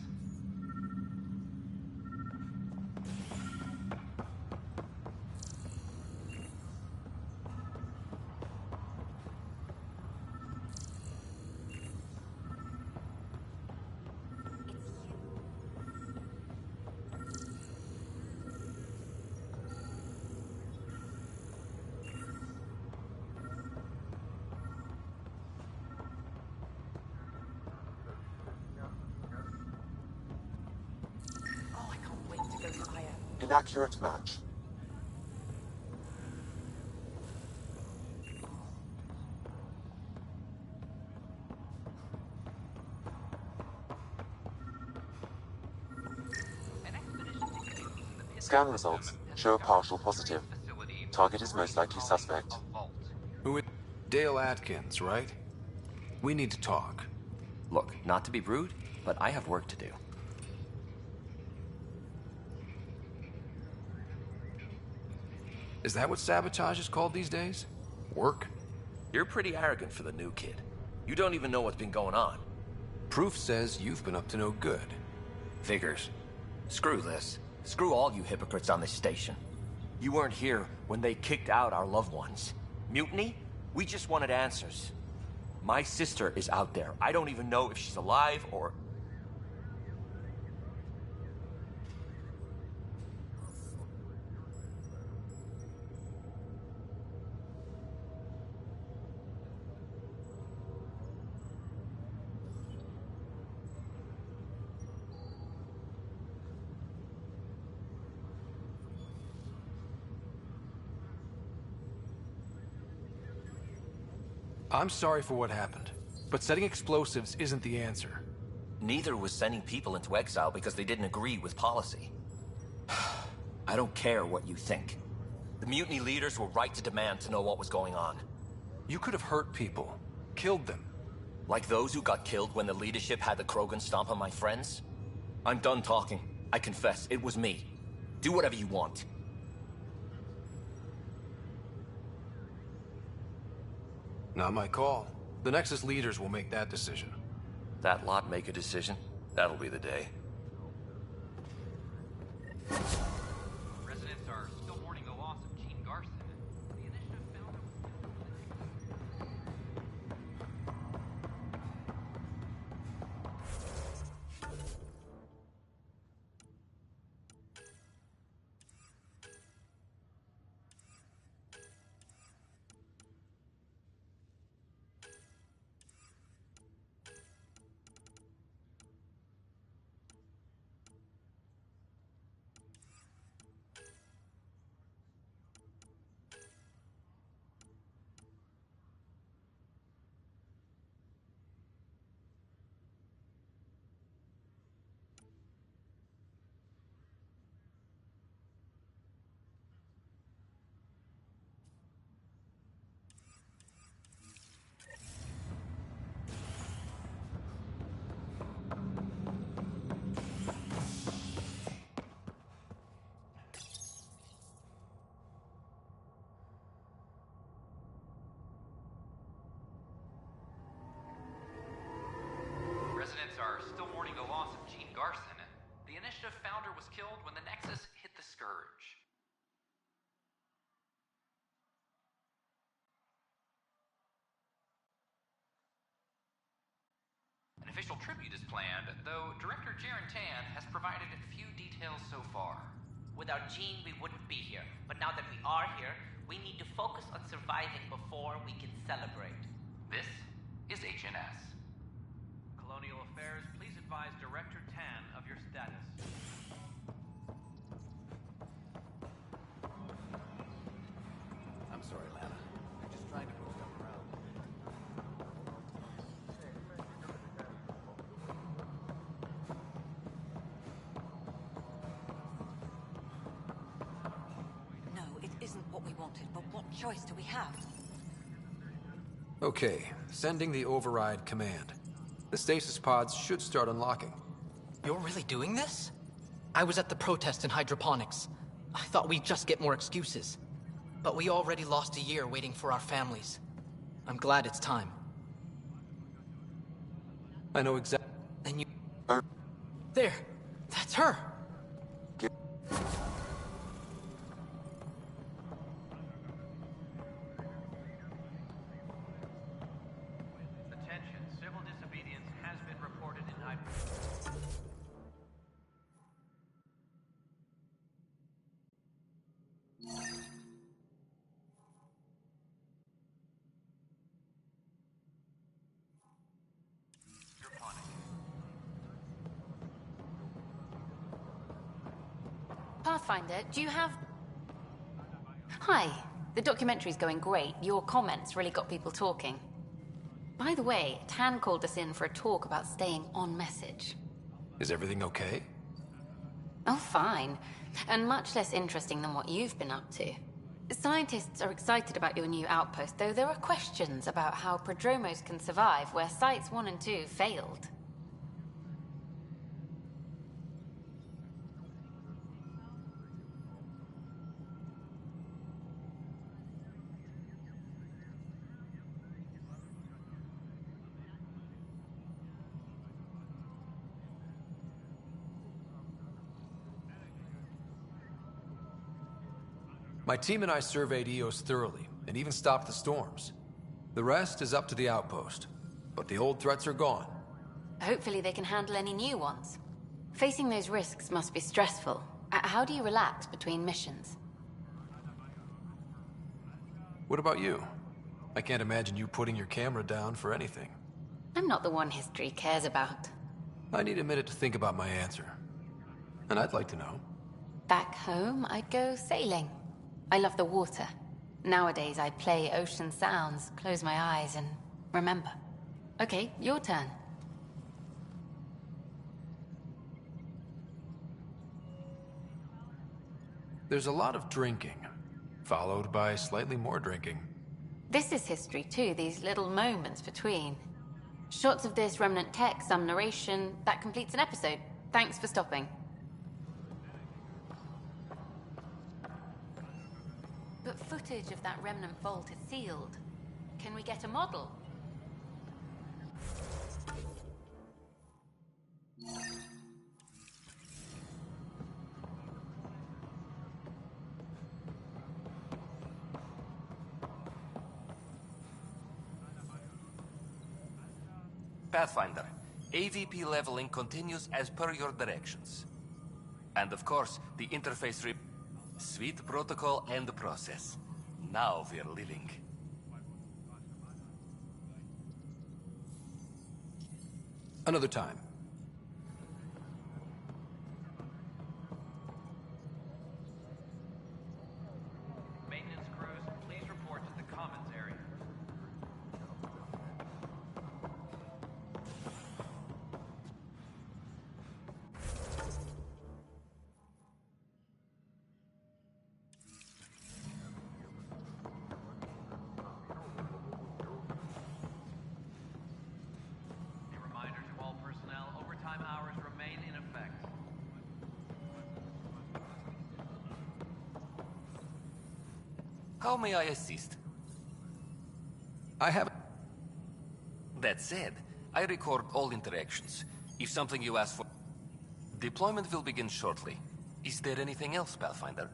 Inaccurate match. Scan results show a partial positive. Target is most likely suspect. Who is Dale Atkins, right? We need to talk. Look, not to be rude, but I have work to do. Is that what sabotage is called these days? Work? You're pretty arrogant for the new kid. You don't even know what's been going on. Proof says you've been up to no good. Figures. Screw this. Screw all you hypocrites on this station. You weren't here when they kicked out our loved ones. Mutiny? We just wanted answers. My sister is out there. I don't even know if she's alive or... I'm sorry for what happened, but setting explosives isn't the answer. Neither was sending people into exile because they didn't agree with policy. I don't care what you think. The mutiny leaders were right to demand to know what was going on. You could have hurt people, killed them. Like those who got killed when the leadership had the Krogan stomp on my friends? I'm done talking. I confess, it was me. Do whatever you want. Not my call. The Nexus leaders will make that decision. That lot make a decision? That'll be the day. Residents are still mourning the loss of Gene Garson. The initiative found Residents are still mourning the loss of Gene Garson. The initiative founder was killed when the Nexus hit the Scourge. An official tribute is planned, though Director Jaren Tan has provided few details so far. Without Gene, we wouldn't be here. But now that we are here, we need to focus on surviving before we can celebrate. This is HNS. Colonial Affairs, please advise Director Tan of your status. I'm sorry, Lana. I'm just trying to move stuff around. No, it isn't what we wanted, but what choice do we have? Okay, sending the override command. The stasis pods should start unlocking. You're really doing this? I was at the protest in hydroponics. I thought we'd just get more excuses. But we already lost a year waiting for our families. I'm glad it's time. I know exactly. Then you... There! That's her! Attention, civil disobedience has been reported in high... Pathfinder, do you have... Hi. The documentary's going great. Your comments really got people talking. By the way, Tan called us in for a talk about staying on message. Is everything okay? Oh, fine. And much less interesting than what you've been up to. Scientists are excited about your new outpost, though there are questions about how prodromos can survive where Sites 1 and 2 failed. My team and I surveyed Eos thoroughly, and even stopped the storms. The rest is up to the outpost, but the old threats are gone. Hopefully they can handle any new ones. Facing those risks must be stressful. How do you relax between missions? What about you? I can't imagine you putting your camera down for anything. I'm not the one history cares about. I need a minute to think about my answer. And I'd like to know. Back home, I'd go sailing. I love the water. Nowadays, I play ocean sounds, close my eyes, and Remember. Okay, your turn. There's a lot of drinking, followed by slightly more drinking. This is history too, these little moments between. Shots of this remnant tech, some narration. That completes an episode. Thanks for stopping. But footage of that remnant vault is sealed. Can we get a model? Pathfinder, AVP leveling continues as per your directions. And of course, the interface Sweet protocol and process. Now we're living. Another time. Maintenance crews, please report to the commons area. A reminder to all personnel, overtime hours remain in effect. How may I assist? I have... That said, I record all interactions. If something you ask for... Deployment will begin shortly. Is there anything else, Pathfinder?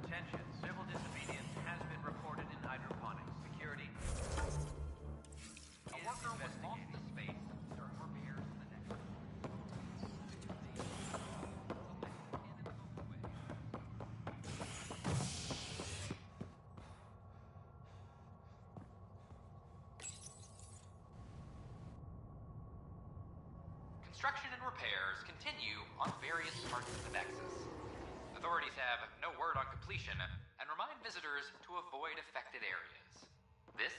Attention, civil disobedience has been reported in hydroponics. Security... A worker was lost to space during repairs to the next... Construction and repairs continue on various parts of the Nexus. Authorities have no word on completion and remind visitors to avoid affected areas. This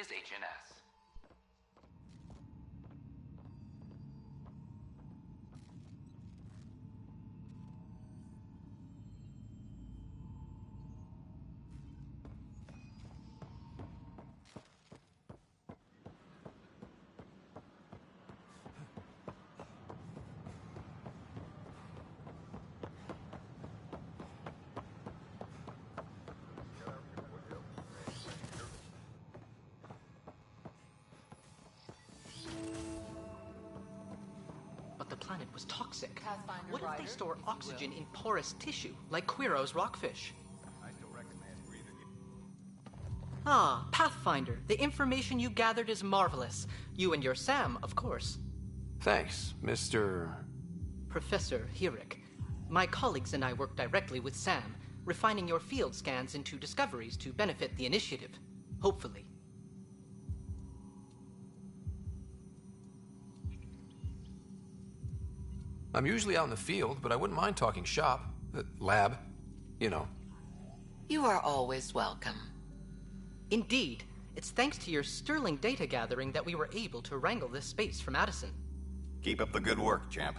is HNS. But the planet was toxic. Pathfinder What if they Rider, store if you oxygen will. in porous tissue, like Quiro's rockfish? Ah, Pathfinder. The information you gathered is marvelous. You and your Sam, of course. Thanks, Mr... Professor Hirik. My colleagues and I work directly with Sam, refining your field scans into discoveries to benefit the initiative. Hopefully. I'm usually out in the field, but I wouldn't mind talking shop. Lab. You know. You are always welcome. Indeed. It's thanks to your sterling data gathering that we were able to wrangle this space from Addison. Keep up the good work, champ.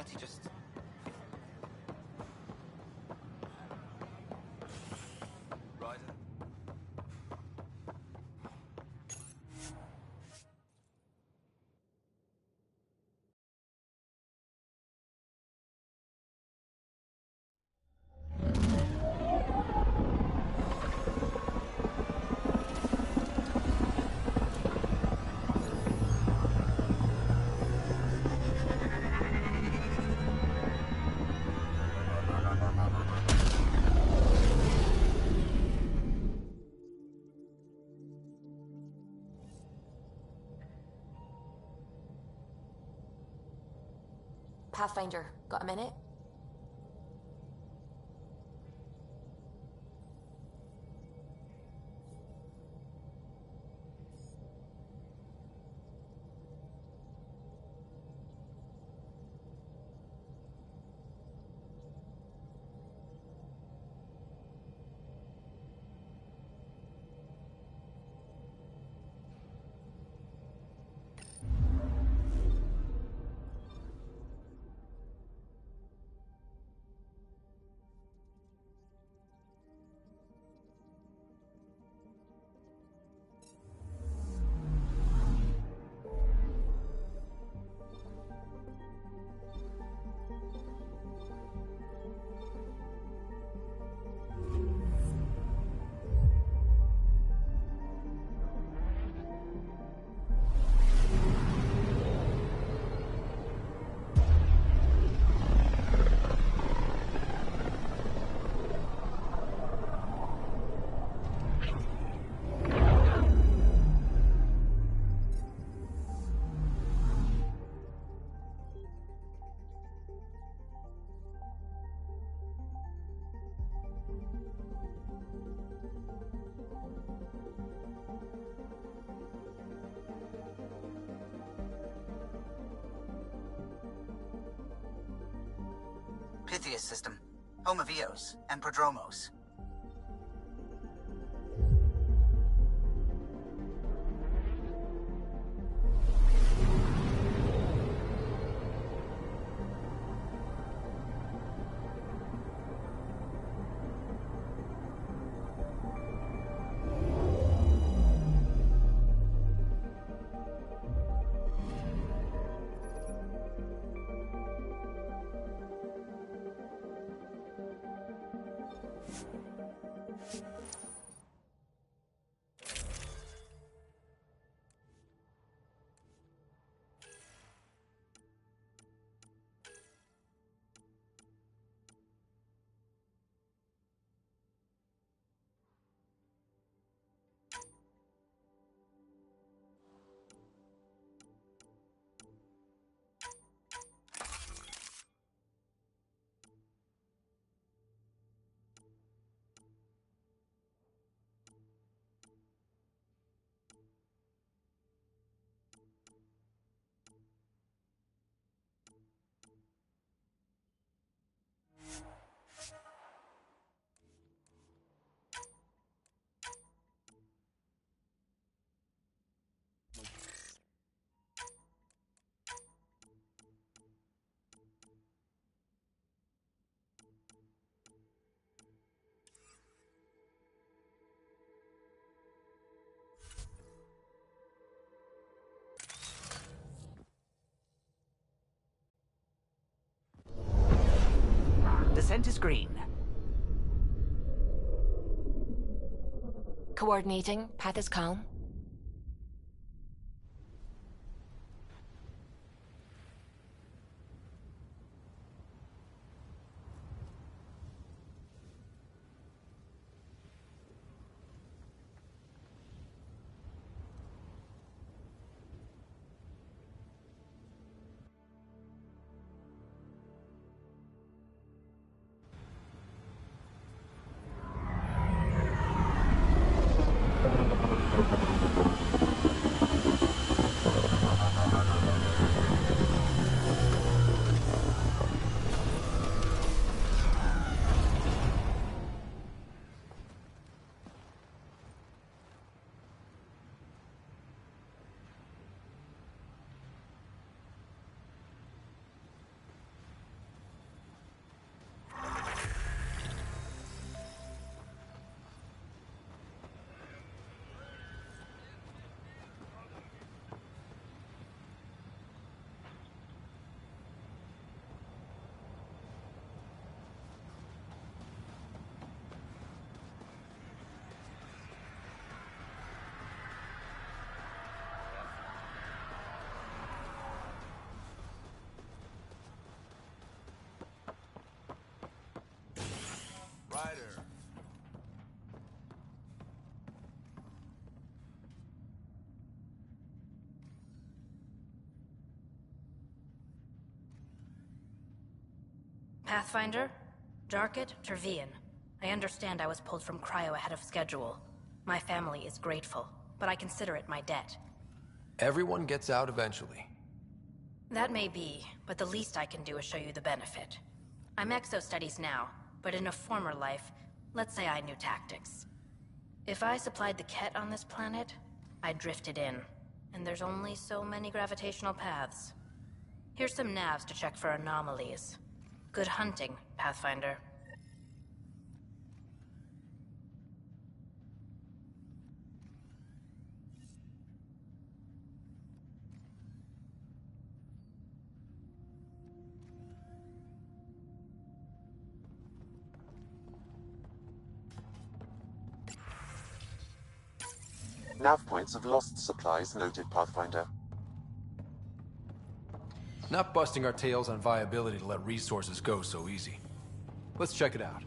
reality just... Ryder? Pathfinder, got a minute? Pythias system, home of Eos and Prodromos. Descent is green. Coordinating. Path is calm. Pathfinder? Jarkett Trevian. I understand I was pulled from cryo ahead of schedule. My family is grateful, but I consider it my debt. Everyone gets out eventually. That may be, but the least I can do is show you the benefit. I'm exo-studies now, but in a former life, let's say I knew tactics. If I supplied the Ket on this planet, I drifted in, and there's only so many gravitational paths. Here's some navs to check for anomalies. Good hunting, Pathfinder. Nav points of lost supplies noted, Pathfinder. Not busting our tails on viability to let resources go so easy. Let's check it out.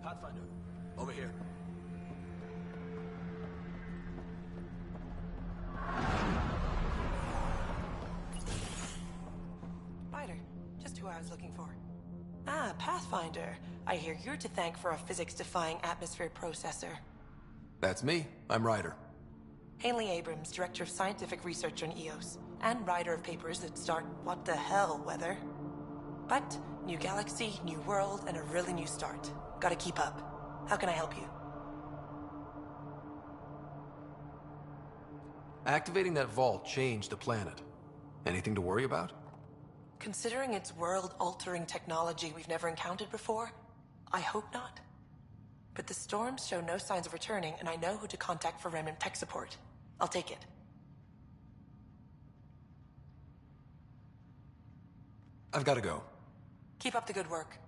Pathfinder, over here. Ryder, just who I was looking for. Ah, Pathfinder. I hear you're to thank for a physics-defying atmosphere processor. That's me. I'm Ryder. Haley Abrams, Director of Scientific Research on EOS, and writer of papers that start what the hell weather. But, new galaxy, new world, and a really new start. Gotta keep up. How can I help you? Activating that vault changed the planet. Anything to worry about? Considering it's world-altering technology we've never encountered before, I hope not. But the storms show no signs of returning, and I know who to contact for remnant tech support. I'll take it. I've got to go. Keep up the good work.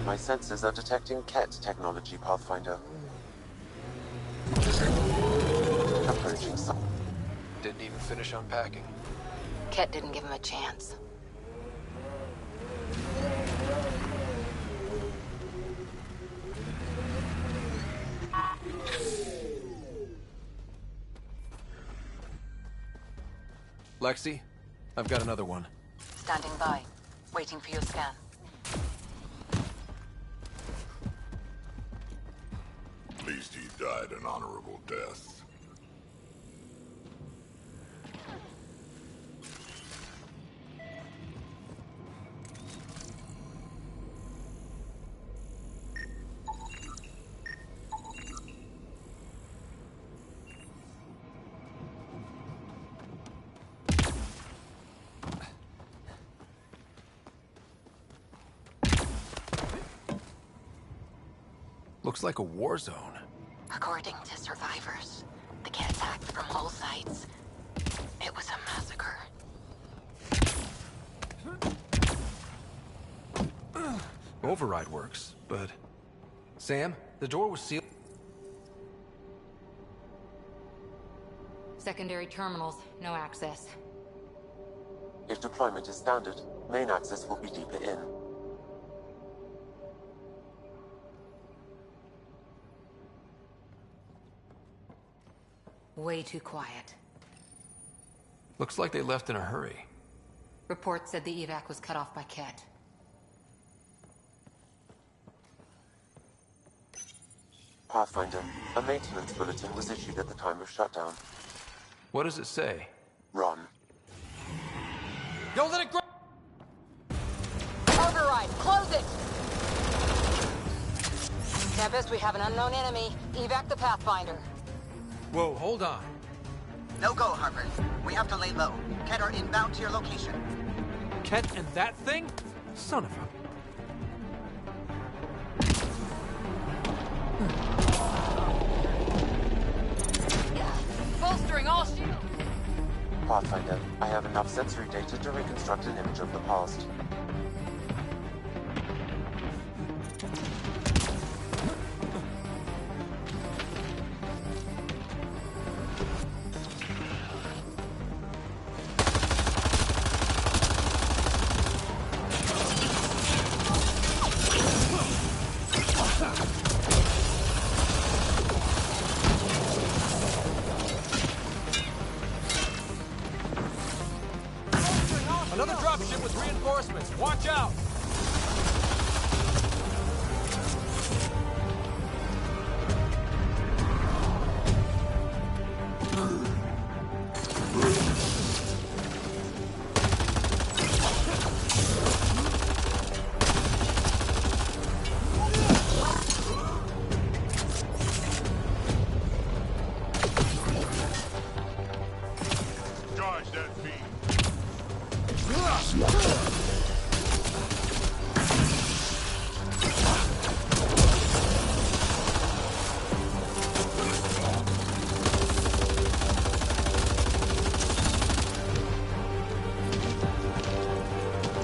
My sensors are detecting Ket technology, Pathfinder. Approaching some. Didn't even finish unpacking. Ket didn't give him a chance. Lexi, I've got another one. Standing by, waiting for your scan. At least he died an honorable death. Looks like a war zone. According to survivors, the kit attacked from all sides. It was a massacre. Override works, but... Sam, the door was sealed. Secondary terminals, no access. If deployment is standard, main access will be deeper in. Way too quiet. Looks like they left in a hurry. Reports said the evac was cut off by Ket. Pathfinder, a maintenance bulletin was issued at the time of shutdown. What does it say? Run. Don't let it grow! Override, close it! Tempest, we have an unknown enemy. Evac the Pathfinder. Whoa, hold on. No go, Harper. We have to lay low. Ket are inbound to your location. Ket and that thing? Son of a... Bolstering all shields! Pathfinder, I have enough sensory data to reconstruct an image of the past. Another dropship with reinforcements. Watch out! Charge that beam.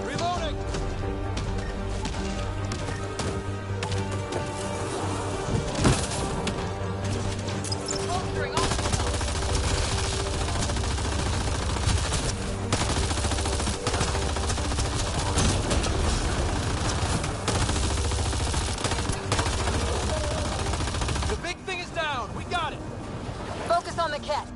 Reloading! Bolstering all The big thing is down! We got it! Focus on the Ket.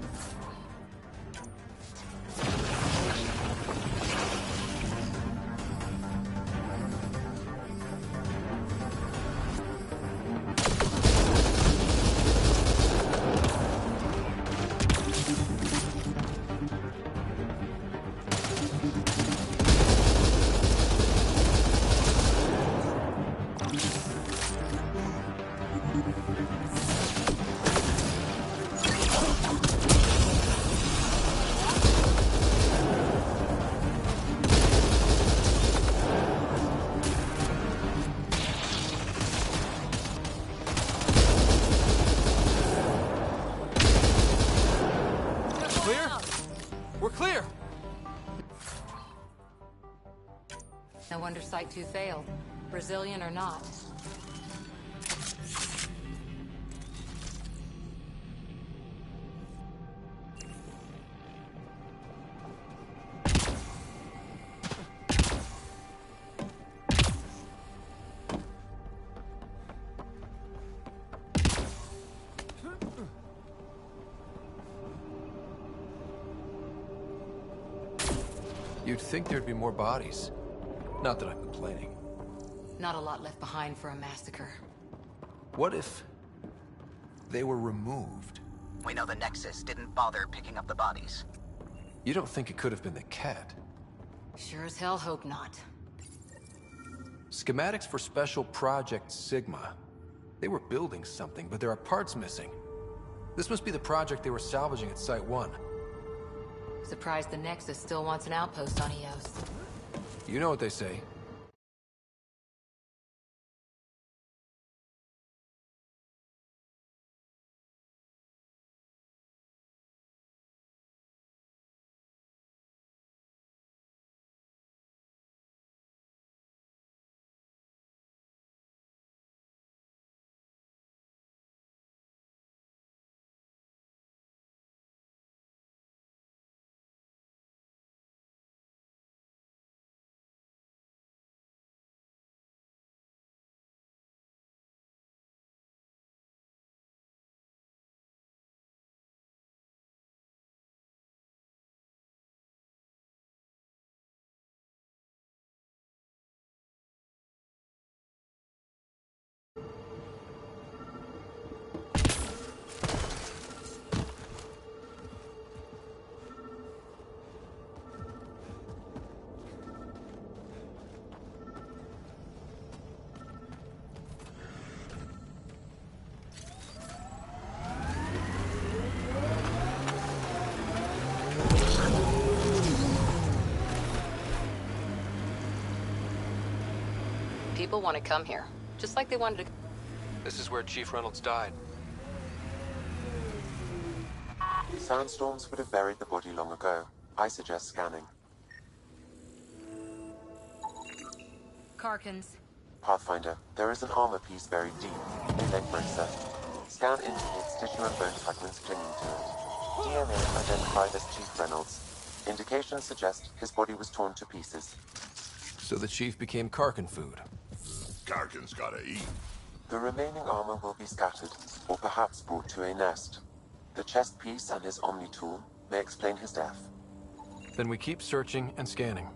Clear? We're clear! No wonder Site 2 failed. Brazilian or not. You'd think there'd be more bodies. Not that I'm complaining. Not a lot left behind for a massacre. What if... they were removed? We know the Nexus didn't bother picking up the bodies. You don't think it could have been the Ket? Sure as hell hope not. Schematics for Special Project Sigma. They were building something, but there are parts missing. This must be the project they were salvaging at Site 1. Surprised the Nexus still wants an outpost on Eos. You know what they say. People want to come here, just like they wanted to... This is where Chief Reynolds died. Sandstorms would have buried the body long ago. I suggest scanning. Karkins. Pathfinder, there is an armor piece buried deep, a leg bracer. Scan indicates tissue and bone fragments clinging to it. DNA identified as Chief Reynolds. Indications suggest his body was torn to pieces. So the Chief became Karkin food. Karkin's gotta eat. The remaining armor will be scattered, or perhaps brought to a nest. The chest piece and his Omni tool may explain his death. Then we keep searching and scanning.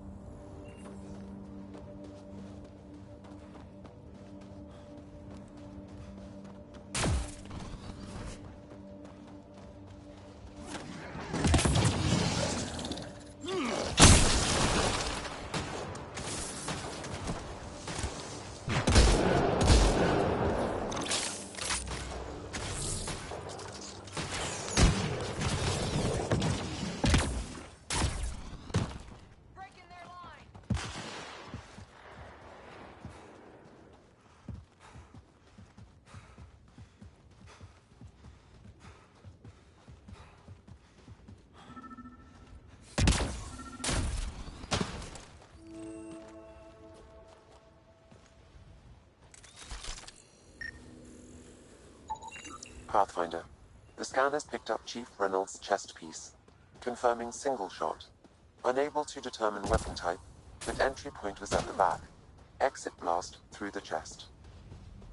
Pathfinder, the scan has picked up Chief Reynolds' chest piece, confirming single shot. Unable to determine weapon type, but entry point was at the back. Exit blast through the chest.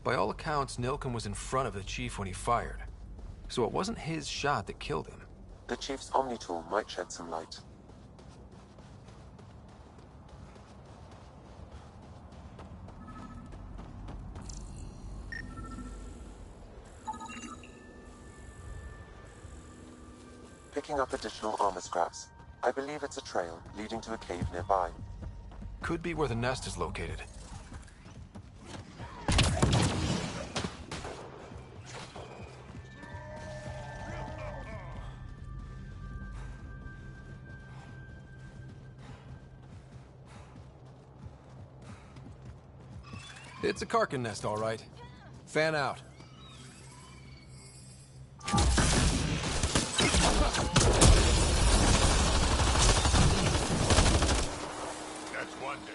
By all accounts, Nilken was in front of the Chief when he fired. So it wasn't his shot that killed him. The Chief's Omni tool might shed some light. Picking up additional armor scraps. I believe it's a trail leading to a cave nearby. Could be where the nest is located. It's a Karkin nest, all right. Fan out. That's one day.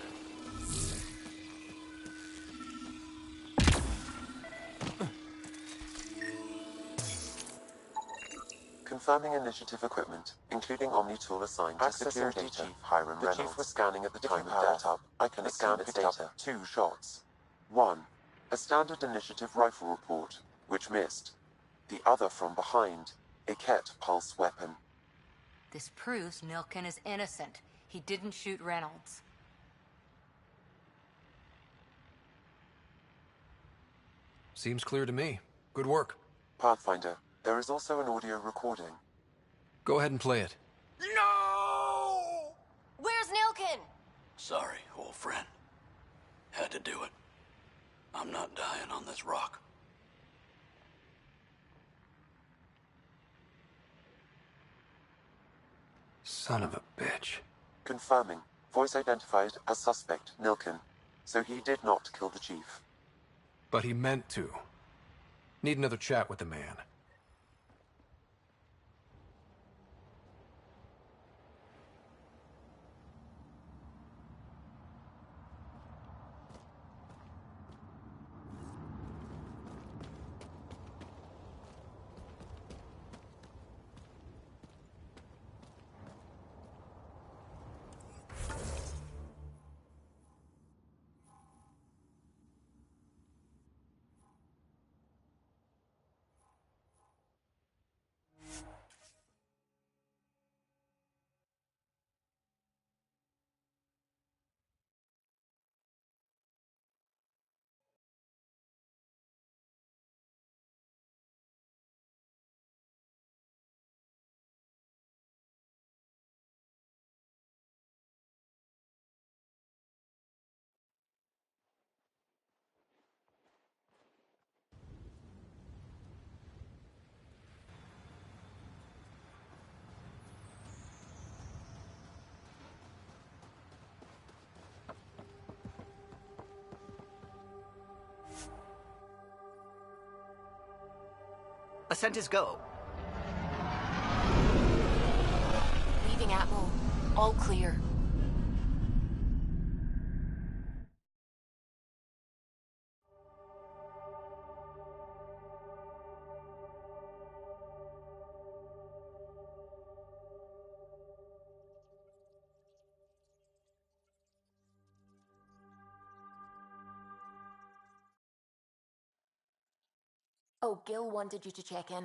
Confirming initiative equipment, including Omni tool assigned to Security Chief Hiram Reynolds. The Chief was scanning at the time of death. I can scan its data. 2 shots. 1. A standard initiative rifle report, which missed. The other from behind, a Ket pulse weapon. This proves Nilken is innocent. He didn't shoot Reynolds. Seems clear to me. Good work. Pathfinder, there is also an audio recording. Go ahead and play it. No! Where's Nilken? Sorry, old friend. Had to do it. I'm not dying on this rock. Son of a bitch. Confirming. Voice identified as suspect, Nilken. So he did not kill the Chief. But he meant to. Need another chat with the man. Ascent is go. Leaving Atmo. All clear. Oh, Gil wanted you to check in.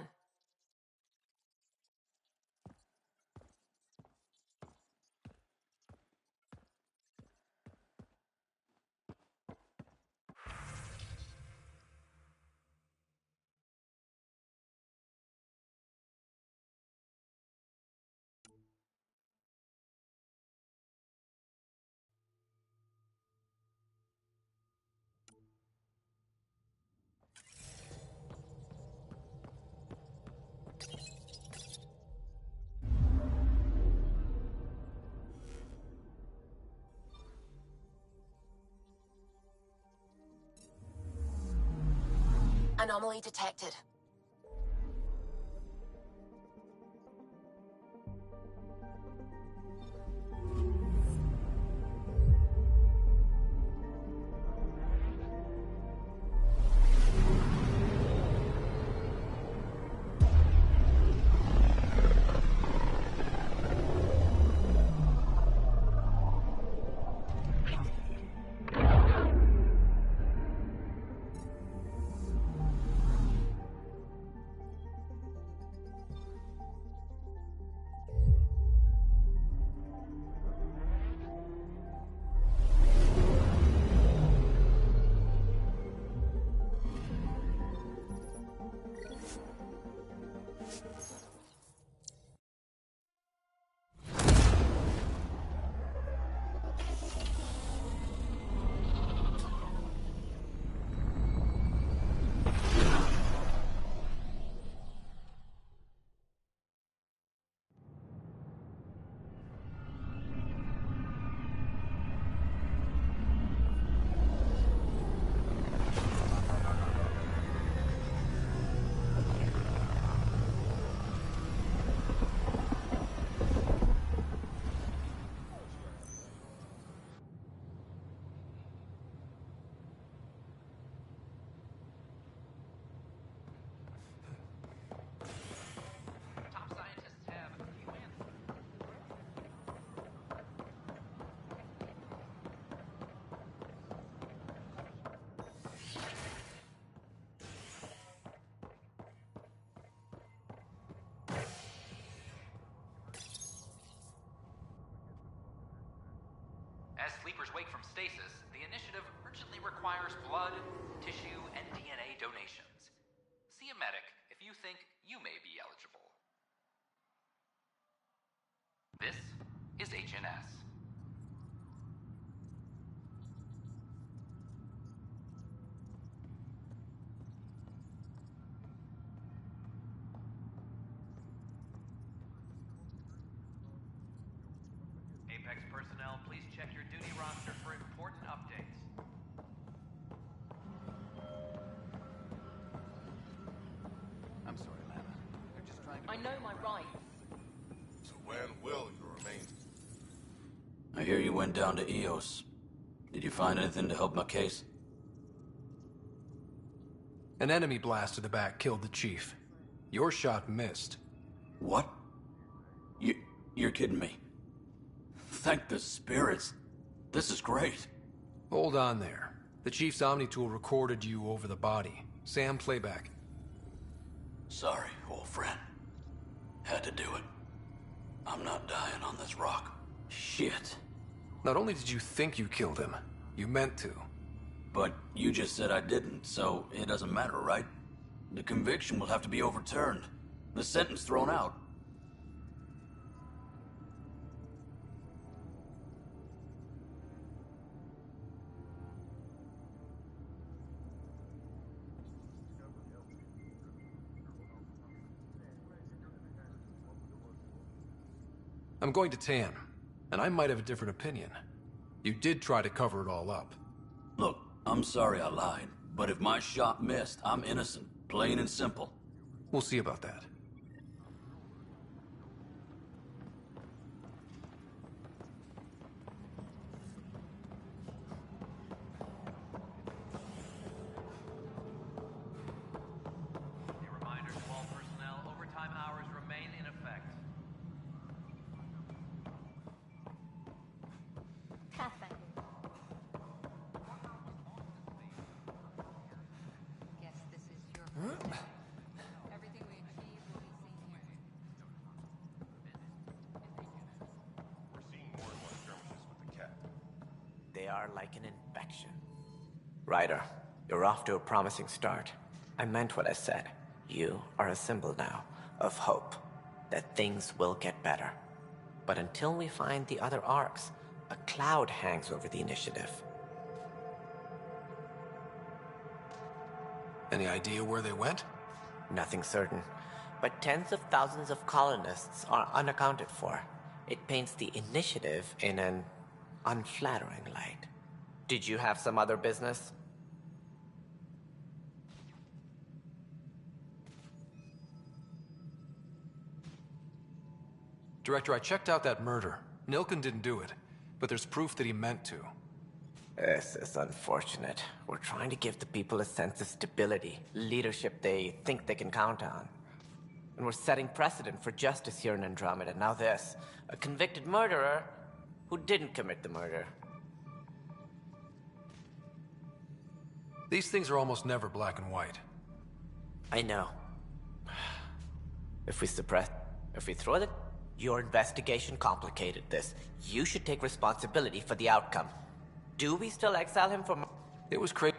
Anomaly detected. As sleepers wake from stasis, the initiative urgently requires blood, tissue, and DNA donations. See a medic if you think you may be eligible. This is HNS. Apex personnel, please check your duty roster for important updates. I'm sorry, Lana. They're just trying to... I know my rights. So when will your remains... I hear you went down to EOS. Did you find anything to help my case? An enemy blast to the back killed the chief. Your shot missed. What? You're kidding me. Thank the spirits. This is great. Hold on there. The chief's Omni tool recorded you over the body. Sam, playback. Sorry, old friend. Had to do it. I'm not dying on this rock. Shit. Not only did you think you killed him, you meant to. But you just said I didn't, so it doesn't matter, right? The conviction will have to be overturned. The sentence thrown out. I'm going to Tan, and I might have a different opinion. You did try to cover it all up. Look, I'm sorry I lied, but if my shot missed, I'm innocent. Plain and simple. We'll see about that. A reminder to all personnel, overtime hours remain in effect. Pathfinder. Guess this is your first day. Everything we achieve will be seen here. We're seeing more and more skirmishes with the Ket. They are like an infection. Ryder, you're off to a promising start. I meant what I said. You are a symbol now of hope, that things will get better. But until we find the other arcs, a cloud hangs over the initiative. Any idea where they went? Nothing certain, but tens of thousands of colonists are unaccounted for. It paints the initiative in an unflattering light. Did you have some other business? Director, I checked out that murder. Nilken didn't do it, but there's proof that he meant to. This is unfortunate. We're trying to give the people a sense of stability, leadership they think they can count on. And we're setting precedent for justice here in Andromeda. Now this, a convicted murderer who didn't commit the murder. These things are almost never black and white. I know. If we throw it, your investigation complicated this. You should take responsibility for the outcome. Do we still exile him from... It was crazy.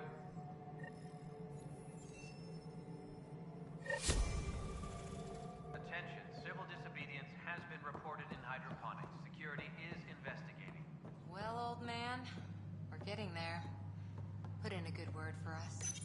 Attention, civil disobedience has been reported in hydroponics. Security is investigating. Well, old man, we're getting there. Put in a good word for us.